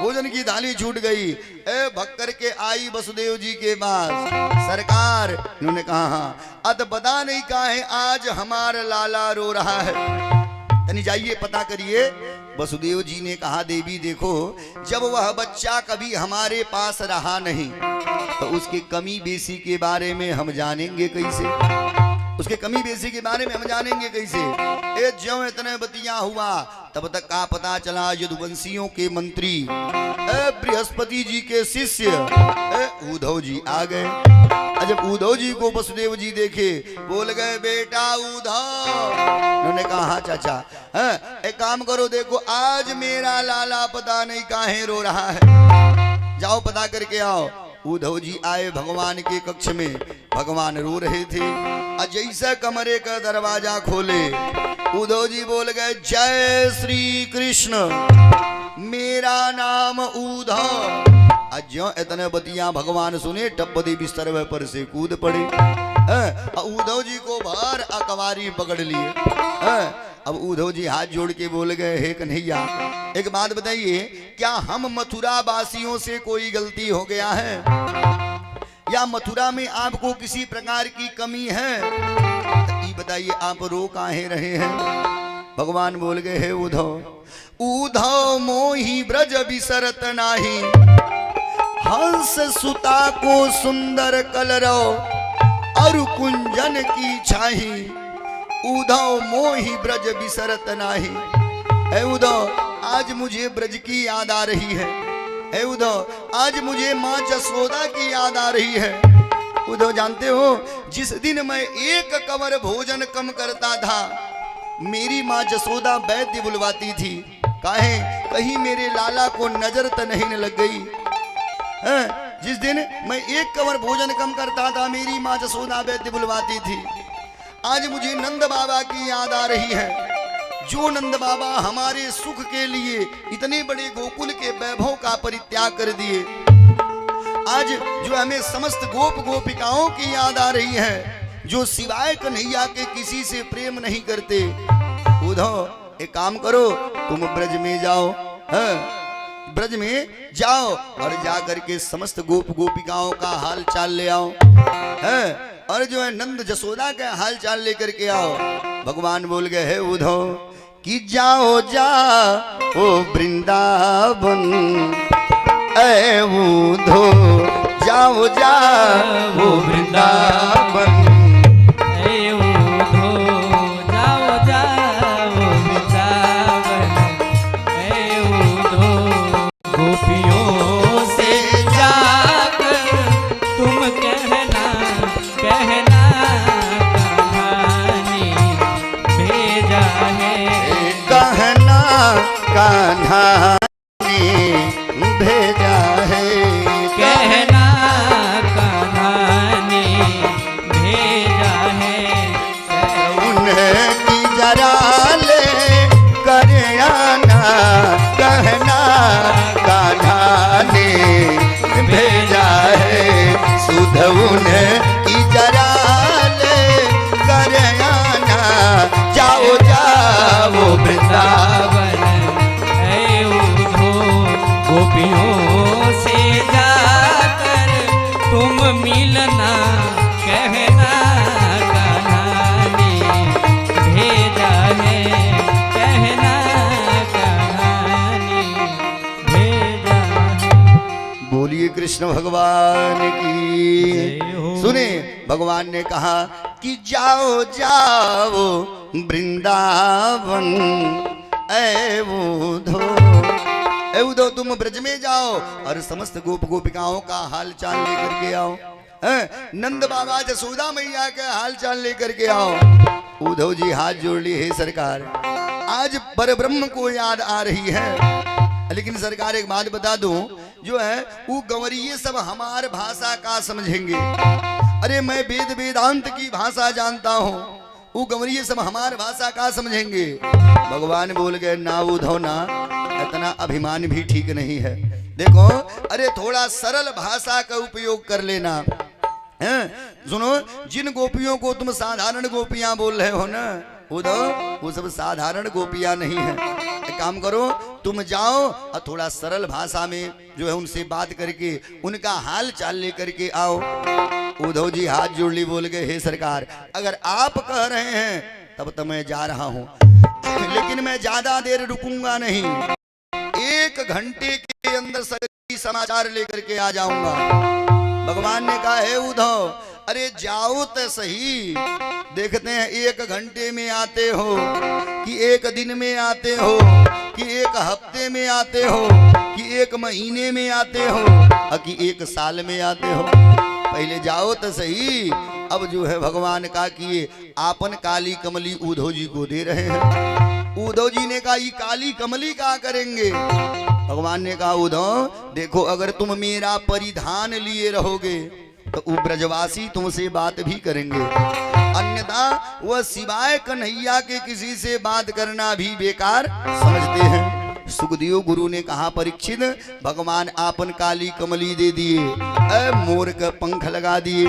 भोजन की थाली छूट गई। भक्कर के आई वसुदेव जी के पास, सरकार, इन्होंने कहा हाँ, अत पता नहीं काहे आज हमारा लाला रो रहा है, तनी जाइए पता करिए। वसुदेव जी ने कहा देवी देखो, जब वह बच्चा कभी हमारे पास रहा नहीं तो उसकी कमी बेसी के बारे में हम जानेंगे कैसे, उसके कमी बेसी के बारे में हम जानेंगे कैसे। ज्यों इतने बतिया हुआ तब तक का पता चला यदुवंशियों के मंत्री बृहस्पति जी के शिष्य उद्धव जी आ गए। जब उद्धव जी को वसुदेव जी देखे, बोल गए बेटा उद्धव। उन्होंने कहा हाँ चाचा, एक काम करो, देखो आज मेरा लाला पता नहीं काहे रो रहा है, जाओ पता करके आओ। उद्धव जी आए भगवान के कक्ष में, भगवान रो रहे थे। जैसे कमरे का दरवाजा खोले, उद्धव जी बोल गए जय श्री कृष्ण, मेरा नाम उद्धव। ज्यों इतने बतिया भगवान सुने, द्रौपदी बिस्तर पर से कूद पड़े। उद्धव जी को बाहर अकवारी पकड़ लिए। अब उद्धव जी हाथ जोड़ के बोल गए हे कन्हैया, एक बात बताइए, क्या हम मथुरा वासियों से कोई गलती हो गया है या मथुरा में आपको किसी प्रकार की कमी है? ये बताइए आप रो काहे रहे हैं? भगवान बोल गए हे उद्धव, उद्धव मोही ब्रज बिसरत नाही, हंस सुता को सुंदर कलरव अरु कुंजन की छाही, उद्धव मोही ब्रज बिसरत नाही। हे उद्धव, आज मुझे ब्रज की याद आ रही है। हे उद्धव, आज मुझे माँ जसोदा की याद आ रही है। उद्धव जानते हो, जिस दिन मैं एक कवर भोजन कम करता था, मेरी माँ जसोदा वैद्य बुलवाती थी, काहे कहीं मेरे लाला को नजर तो नहीं लग गई। जिस दिन मैं एक कवर भोजन कम करता था, मेरी माँ जसोदा वैद्य बुलवाती थी। आज मुझे नंद बाबा की याद आ रही है, जो नंद बाबा हमारे सुख के लिए इतने बड़े गोकुल के वैभव का परित्याग कर दिए। आज जो हमें समस्त गोप गोपिकाओं की याद आ रही है, जो सिवाय कन्हैया के किसी से प्रेम नहीं करते। उद्धव एक काम करो, तुम ब्रज में जाओ, ब्रज में जाओ और जाकर के समस्त गोप गोपिकाओं का हाल चाल ले आओ, और जो है नंद जसोदा का हाल चाल लेकर के आओ। भगवान बोल गए है उद्धव कि जाओ जाओ वृंदावन, ऐ उद्धव जाओ जाओ वृंदावन, ऐ उद्धव जाओ जाओ वृंदावन, ऐ उद्धव गोपियों से जाकर तुम कहना कहना कहानी भेजा है, कहना कान्हा ने भेजा है, कहना कहानी भेजा है, उनकी जरा ले कर आना, कहना कान्हा ने भेजा है, सुध उनकी जरा ले कर आना, जाओ जाओ वृंदावन, ऐ उद्धव गोपियों से जाकर तुम मिलना कहना कहानी भेजा है, कहना कहानी भेजा है। बोलिए कृष्ण भगवान की। जय हो। सुने, भगवान ने कहा कि जाओ जाओ वृंदावन, ऐ उद्धव तुम ब्रज में जाओ और समस्त गोप गोपिकाओं का हाल चाल लेकर के आओ, नंद बाबा जसोदा मैया के हाल चाल लेकर के आओ। उद्धव जी हाथ जोड़ लिए, हे सरकार, आज परब्रह्म को याद आ रही है, लेकिन सरकार एक बात बता दूं, जो है वो गंवरिये सब हमार भाषा का समझेंगे। अरे मैं वेद वेदांत की भाषा जानता हूँ, वो गंवरिये सब हमार भाषा का समझेंगे। भगवान बोल गए ना उद्धव ना, इतना अभिमान भी ठीक नहीं है। देखो, अरे थोड़ा सरल भाषा का उपयोग कर लेना। सुनो, जिन गोपियों को तुम साधारण गोपियां बोल रहे हो ना उद्धव, वो सब साधारण गोपियां नहीं है। एक काम करो, तुम जाओ और थोड़ा सरल भाषा में जो है उनसे बात करके उनका हाल चाल लेकर के आओ। उद्धव जी हाथ जोड़ ली, बोल गए हे सरकार, अगर आप कह रहे हैं तब तो मैं जा रहा हूं, लेकिन मैं ज्यादा देर रुकूंगा नहीं। 1 घंटे के अंदर सभी समाचार लेकर के आ जाऊंगा। भगवान ने कहा है उद्धव, अरे जाओ तो सही, देखते हैं 1 घंटे में आते हो कि 1 दिन में आते हो कि 1 हफ्ते में आते हो कि 1 महीने में आते हो कि 1 साल में आते हो। पहले जाओ तो सही। अब जो है भगवान का किए आपन काली कमली उद्धव जी को दे रहे हैं। उद्धव जी ने कहा ये काली कमली क्या करेंगे? भगवान ने कहा उद्धव देखो, अगर तुम मेरा परिधान लिए रहोगे तो वो ब्रजवासी तुमसे बात भी करेंगे, अन्यथा वह सिवाय कन्हैया के किसी से बात करना भी बेकार समझते हैं। सुखदेव गुरु ने कहा परीक्षित, भगवान आपन काली कमली दे दिए, मोर का पंख लगा दिए।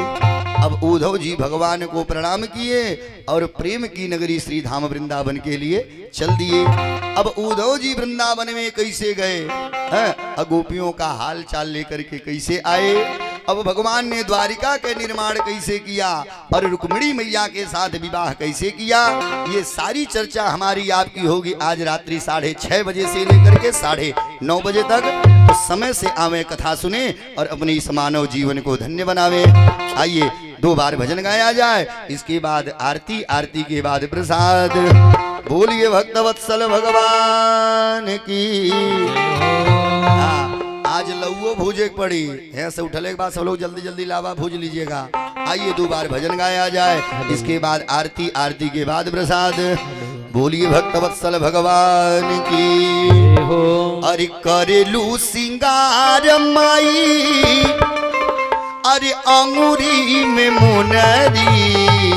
अब उद्धव जी भगवान को प्रणाम किए और प्रेम की नगरी श्री धाम वृंदावन के लिए चल दिए। अब उद्धव जी वृंदावन में कैसे गए, गोपियों का हाल चाल लेकर के कैसे आए, अब भगवान ने द्वारिका के निर्माण कैसे किया और रुक्मिणी मैया के साथ विवाह कैसे किया, ये सारी चर्चा हमारी आपकी होगी आज रात्रि 6:30 बजे से लेकर के 9:30 बजे तक। तो समय से आवे, कथा सुने और अपने इस मानव जीवन को धन्य बनावे। आइए 2 बार भजन गाया जाए, इसके बाद आरती, आरती के बाद प्रसाद। बोलिए भक्तवत्सल भगवान की। आज लौओ भूजे पड़ी है, से उठले के बाद सब लोग जल्दी जल्दी लावा भूज लीजिएगा। आइए 2 बार भजन गाया जाए, इसके बाद आरती, आरती के बाद प्रसाद। बोलिए भक्तवत्सल भगवान की। अरे करेलू सिंगार माई, अरे अंगूरी में मुनरी,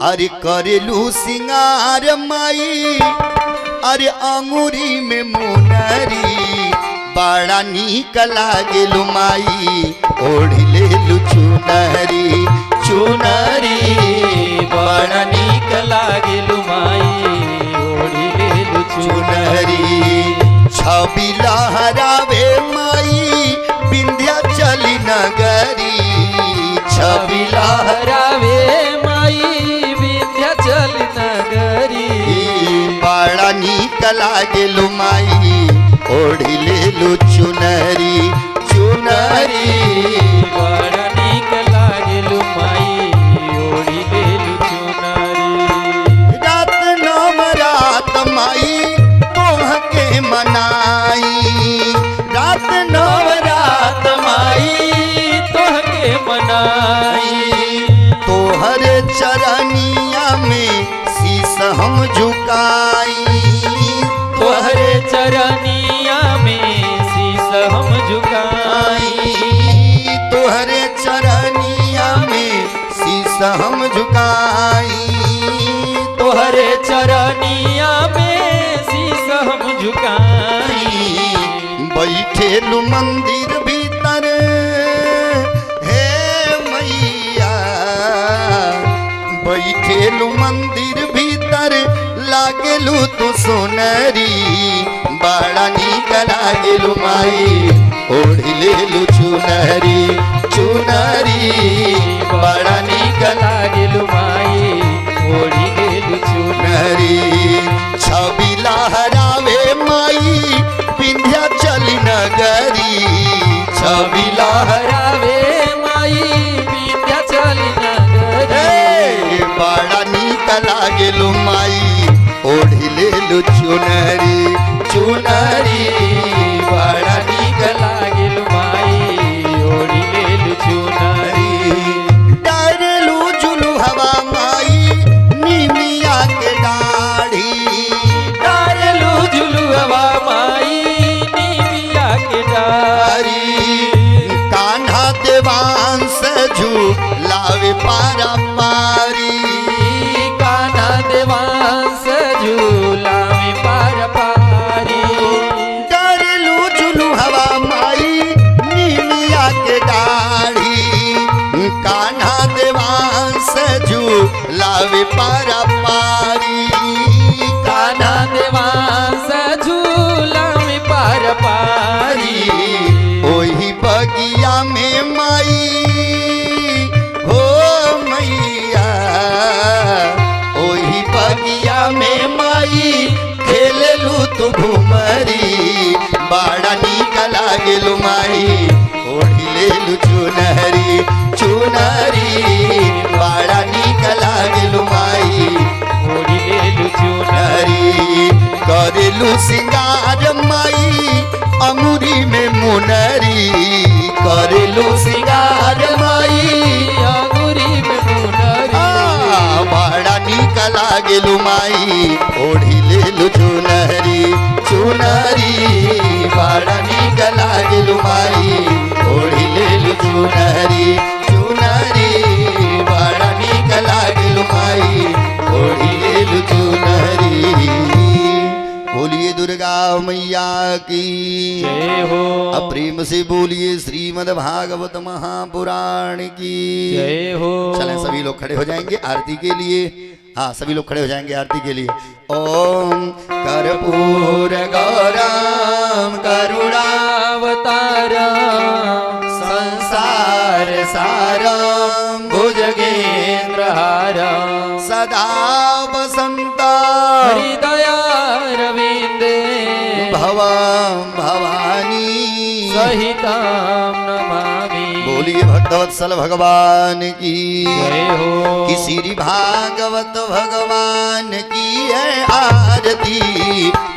अरे करेलू सिंगार माई, अरे अंगूरी में मुनरी, बड़ा नीक लागेलु माई, ओढ़िले लु चुनरी, चुनरी बड़ा नीक लागेलु माई, ओढ़िले लु चुनरी। छवि लहरावे माई विंध्याचल नगरी, छवि लहरावे माई विंध्याचल नगरी, बड़ा नीक लागेलु माई, ओढ़िले लु चुनरी, चुनरी बड़ा नीक लागेलु माई, ओढ़िले लु चुनरी। रात नवरात माई तोह के मनाई, रात नवरात माई तोह के मनाई, तोहर चरनिया में शीस हम झुकाई, तोहरे चरनिया में शीस हम झुकाई, तोहरे चरनिया में शीस हम झुकाई, तोहरे चरनिया में शीस हम झुकाई। बैठेलु मंदिर भीतर हे मैया, बैठेलु मंदिर भीतर लागेलु तू सोनरी, बड़ा नीक लागेलु माई, ओढ़िले लु चुनरी, चुनरी बड़ा नीक लागेलु माई, ओढ़िले लु चुनरी। छवि लहरावे माई विंध्याचल नगरी, छवि लहरावे माई विंध्याचल नगरी, बड़ा नीक लागेलु माई, ओढ़िले लु चुनरी, चुनरी बड़ा नीक लागेलु माई, ओढ़िले लु चुनरी। डारेलु जुलू हवा माई निमिया के डाढ़ी, डारेलु जुलू हवा माई निमिया के डाढ़ी, कान्हा देवांश झूलावे पारा पारी, कान्हा देवांश झूला में पार पारी। डारेलु जुलू हवा माई निमिया के डाढ़ी, हवे पारा पारी कान्हा देवांश झूला में पार पारी ओही बगिया में माई हो मैया ओही बगिया में माई खेललू तू घुमरी बड़ा नीक लागेलू माई ओढ़ी लेलू चुनरी चुनरी बड़ा नीक लागेलू माई ओढ़ी लेलू चुनरी करेलू सिंगार माई अंगूरी में मुनरी करेलू सिंगार माई अंगूरी में मुनरी बड़ा नीक लागेलू माई ओढ़ी लेलू चुनरी चुनरी बड़ा नीक लागेलू माई ओढ़ी लेलू चुनरी चुनरी बड़ा नीक लागेलू माई ओढ़ी लेलू चुनरी। बोलिए दुर्गा मैया की जय हो। अब प्रेम से बोलिए श्रीमद् भागवत महापुराण की जय हो। चलें सभी लोग खड़े हो जाएंगे आरती के लिए। हाँ सभी लोग खड़े हो जाएंगे आरती के लिए। ओम कर्पूर गौरम करुणावतारम संसार सारम भुजगेन्द्रहारम सदा वसंता हृदयारविन्दे भवं भवानी सहितं नमामि। बोलिए भक्तवत्सल भगवान की जय हो। कि श्री भागवत भगवान की है आरती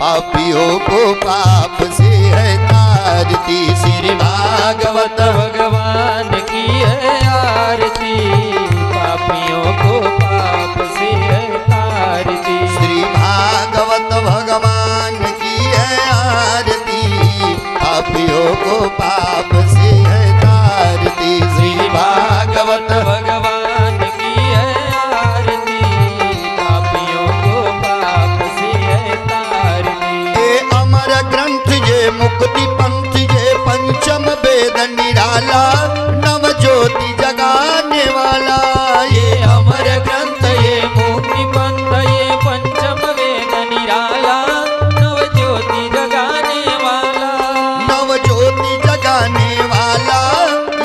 पापियों को पाप से है तारती। श्री भागवत भगवान की है आरती पापियों को पाप से है तारती। श्री भागवत भगवान की है आरती पापियों को पाप से है तारती। श्री भागवत भगवान की है आरती पापियों को पाप से है तारती। ये अमर ग्रंथ ये मुक्ति पंथ ये पंचम वेद निराला नव ज्योति जगाने वाला। ये अमर ग्रंथ ये मुक्ति पंथ ये पंचम वेद निराला नव ज्योति जगाने वाला। नव ज्योति जगाने वाला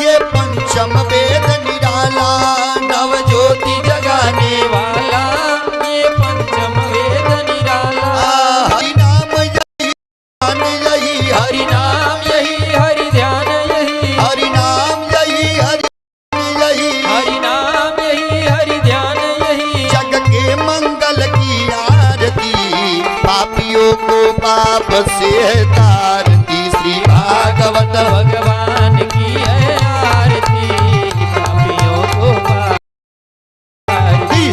ये पंचम वेद निराला नव ज्योति जगाने वाला ये पंचम वेद निराला। हरि नाम यही ध्यान यही हरि नाम यही हरि ध्यान यही हरि नाम यही हरि यही हरि नाम यही हरि ध्यान यही। जग के मंगल की आरती पापियों को पाप से है तारती। श्री भागवत भगवान की है आरती पापियों को पाप।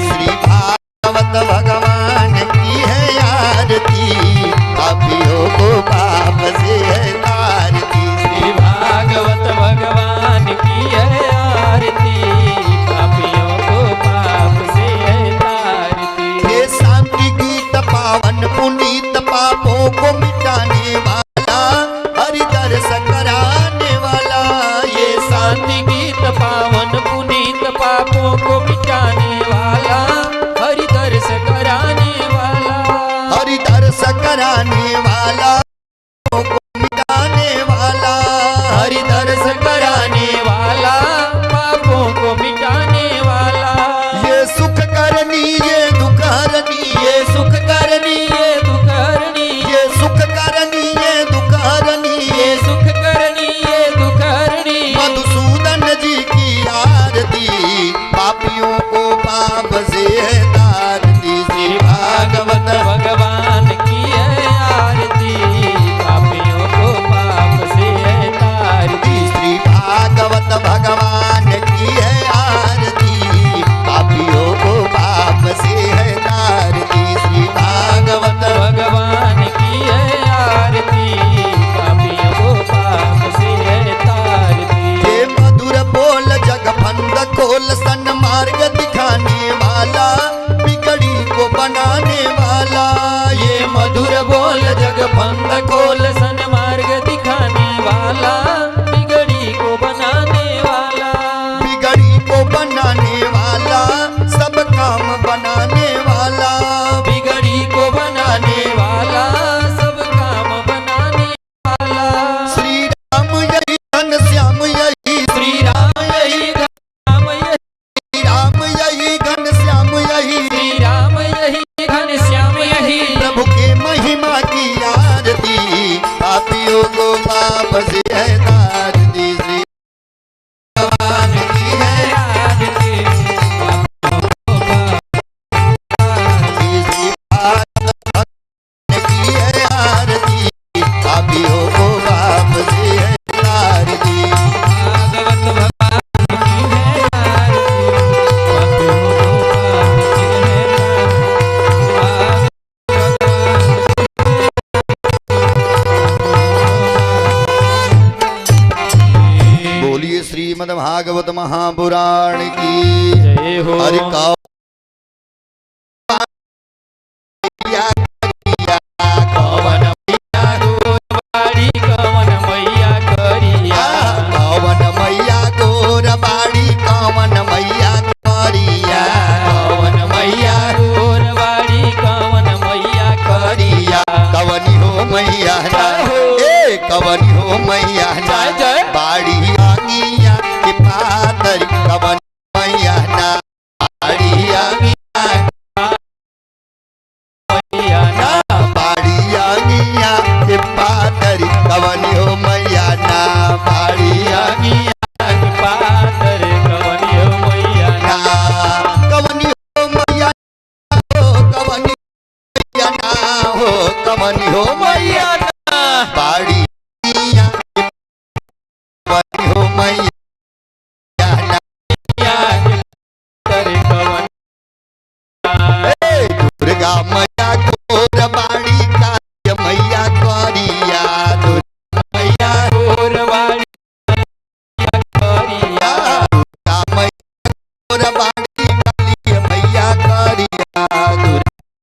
श्री भागवत भगवान की है आरती पापियों को पाप से है तारती। श्री भागवत भगवान की है आरती पापियों को पाप से है तारती। हे शांति गीत पावन पुनीत पापों को मिटाने वाला हरि दर्श कराने श्रीमद् भागवत महापुराण की जय हो। हरि का कवन मैया गोरबाड़ी कवन मैया करिया। कवन मैया गोरबाड़ी कवन मैया करिया। कवन मैया गोरबाड़ी कवन मैया करिया। कवनी हो मैया ना ए कवनी हो मैया ना जय जय। बाड़ी आगिया के पातर कवन मैया ना बाड़ी आगिया मैया ना। बाड़ी आगिया के पातर कवनी हो मैया ना बाड़ी आगिया के पातर कवनी हो मैया ना। कवनी हो मैया हो कवनी मैया ना हो कवनी हो मैया मैया ना। बाड़ी आगिया के कवनी हो मैया ना मैया के पातर कवन। दुर्गा मैया गोरबाड़ी काली मैया करिया। दुर्गा मैया गोरबाड़ी करिया। दुर्गा मैया गोरबाड़ी काली मैया करिया।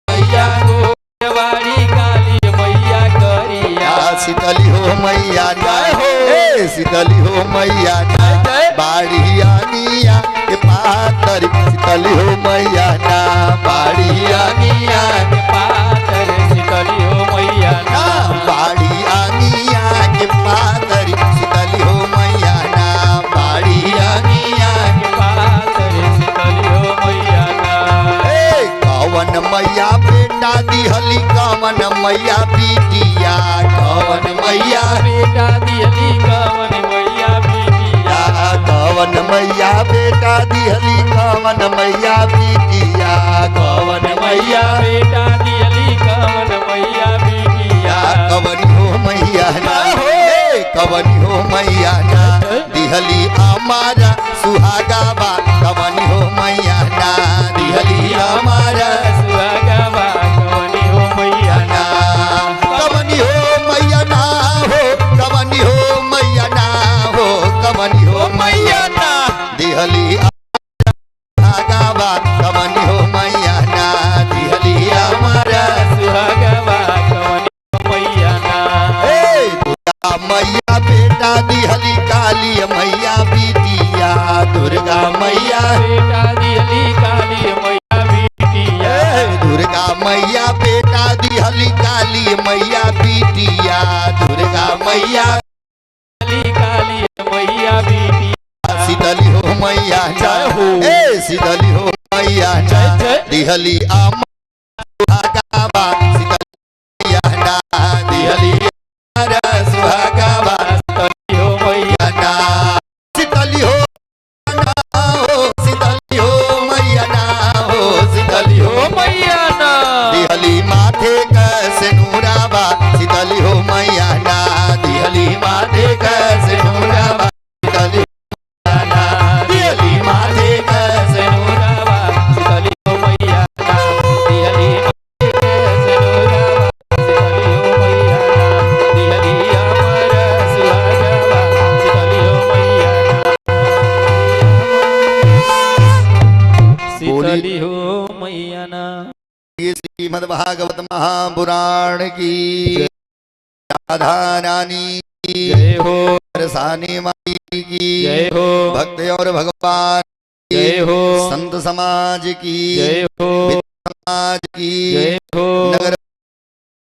मैया गोरबाड़ी काली मैया करिया। शीतली हो मैया ना ए शीतली हो मैया ना जय। बाड़ी आगिया के पातर शीतली हो मैया ना बाड़ी आगिया के पातर शीतली हो मैया ना। बाड़ी आगिया के पातर शीतली हो मैया ना बाड़ी आगिया के पातर शीतली हो मैया ना। ए कवन मैया बेटा दिहली कवन मैया बिटिया कवन मैया बेटा दिहली कवन मैया बिटिया। कवन मैया बेटा दिहली कवन मैया बिटिया कवन मैया बेटा दिहली कवन मैया बिटिया। कवनी हो मैया ना कवनी हो मैया ना दिहली हमारा सुहागा बा कवनी हो मैया ना दिहली हमारा सुहागवा कवनी हो मैया ना। कवनी हो मैया ना हो कवनी हो मैया ना हो कवनी हो मैया ना। दिहली सुहागा बा कवनी हो मैया ना दिहली हमारा सुहागवा कवनी हो मैया ना। दुर्गा मैया बेटा दिहली काली मैया बिटिया दुर्गा मैया बेटा दिहली काली मैया बिटिया। दुर्गा मैया बेटा दिहली काली मैया बिटिया दुर्गा मैया दिहली काली मैया बिटिया। शीतली हो मैया जय हो। ए शीतली हो मैया जय जय। दिहली आमा सुहागावा शीतली मैया ना दिहली हमारा सुहागावा शीतली हो मैया ना शीतली हो ना हो शीतली हो मैया ना हो शीतली हो मैया ना। दिहली माथे कैसे नूराबा शीतली हो मैया ना दिहली माथे कैसे नूराबा शीतली हो मैया ना दिहली माथे कैसे नूरावा शीतली हो मैया ना। दिहली माथे कैसे नूरावा शीतली हो मैया ना। दिहली हमारा सुहागवा शीतली हो मैया ना। शीतली हो मैया ना। ये श्रीमद् भागवत महापुराण की राधा रानी की जय हो। बरसाने माई की जय हो। भक्त और भगवान की जय हो। संत समाज की जय हो।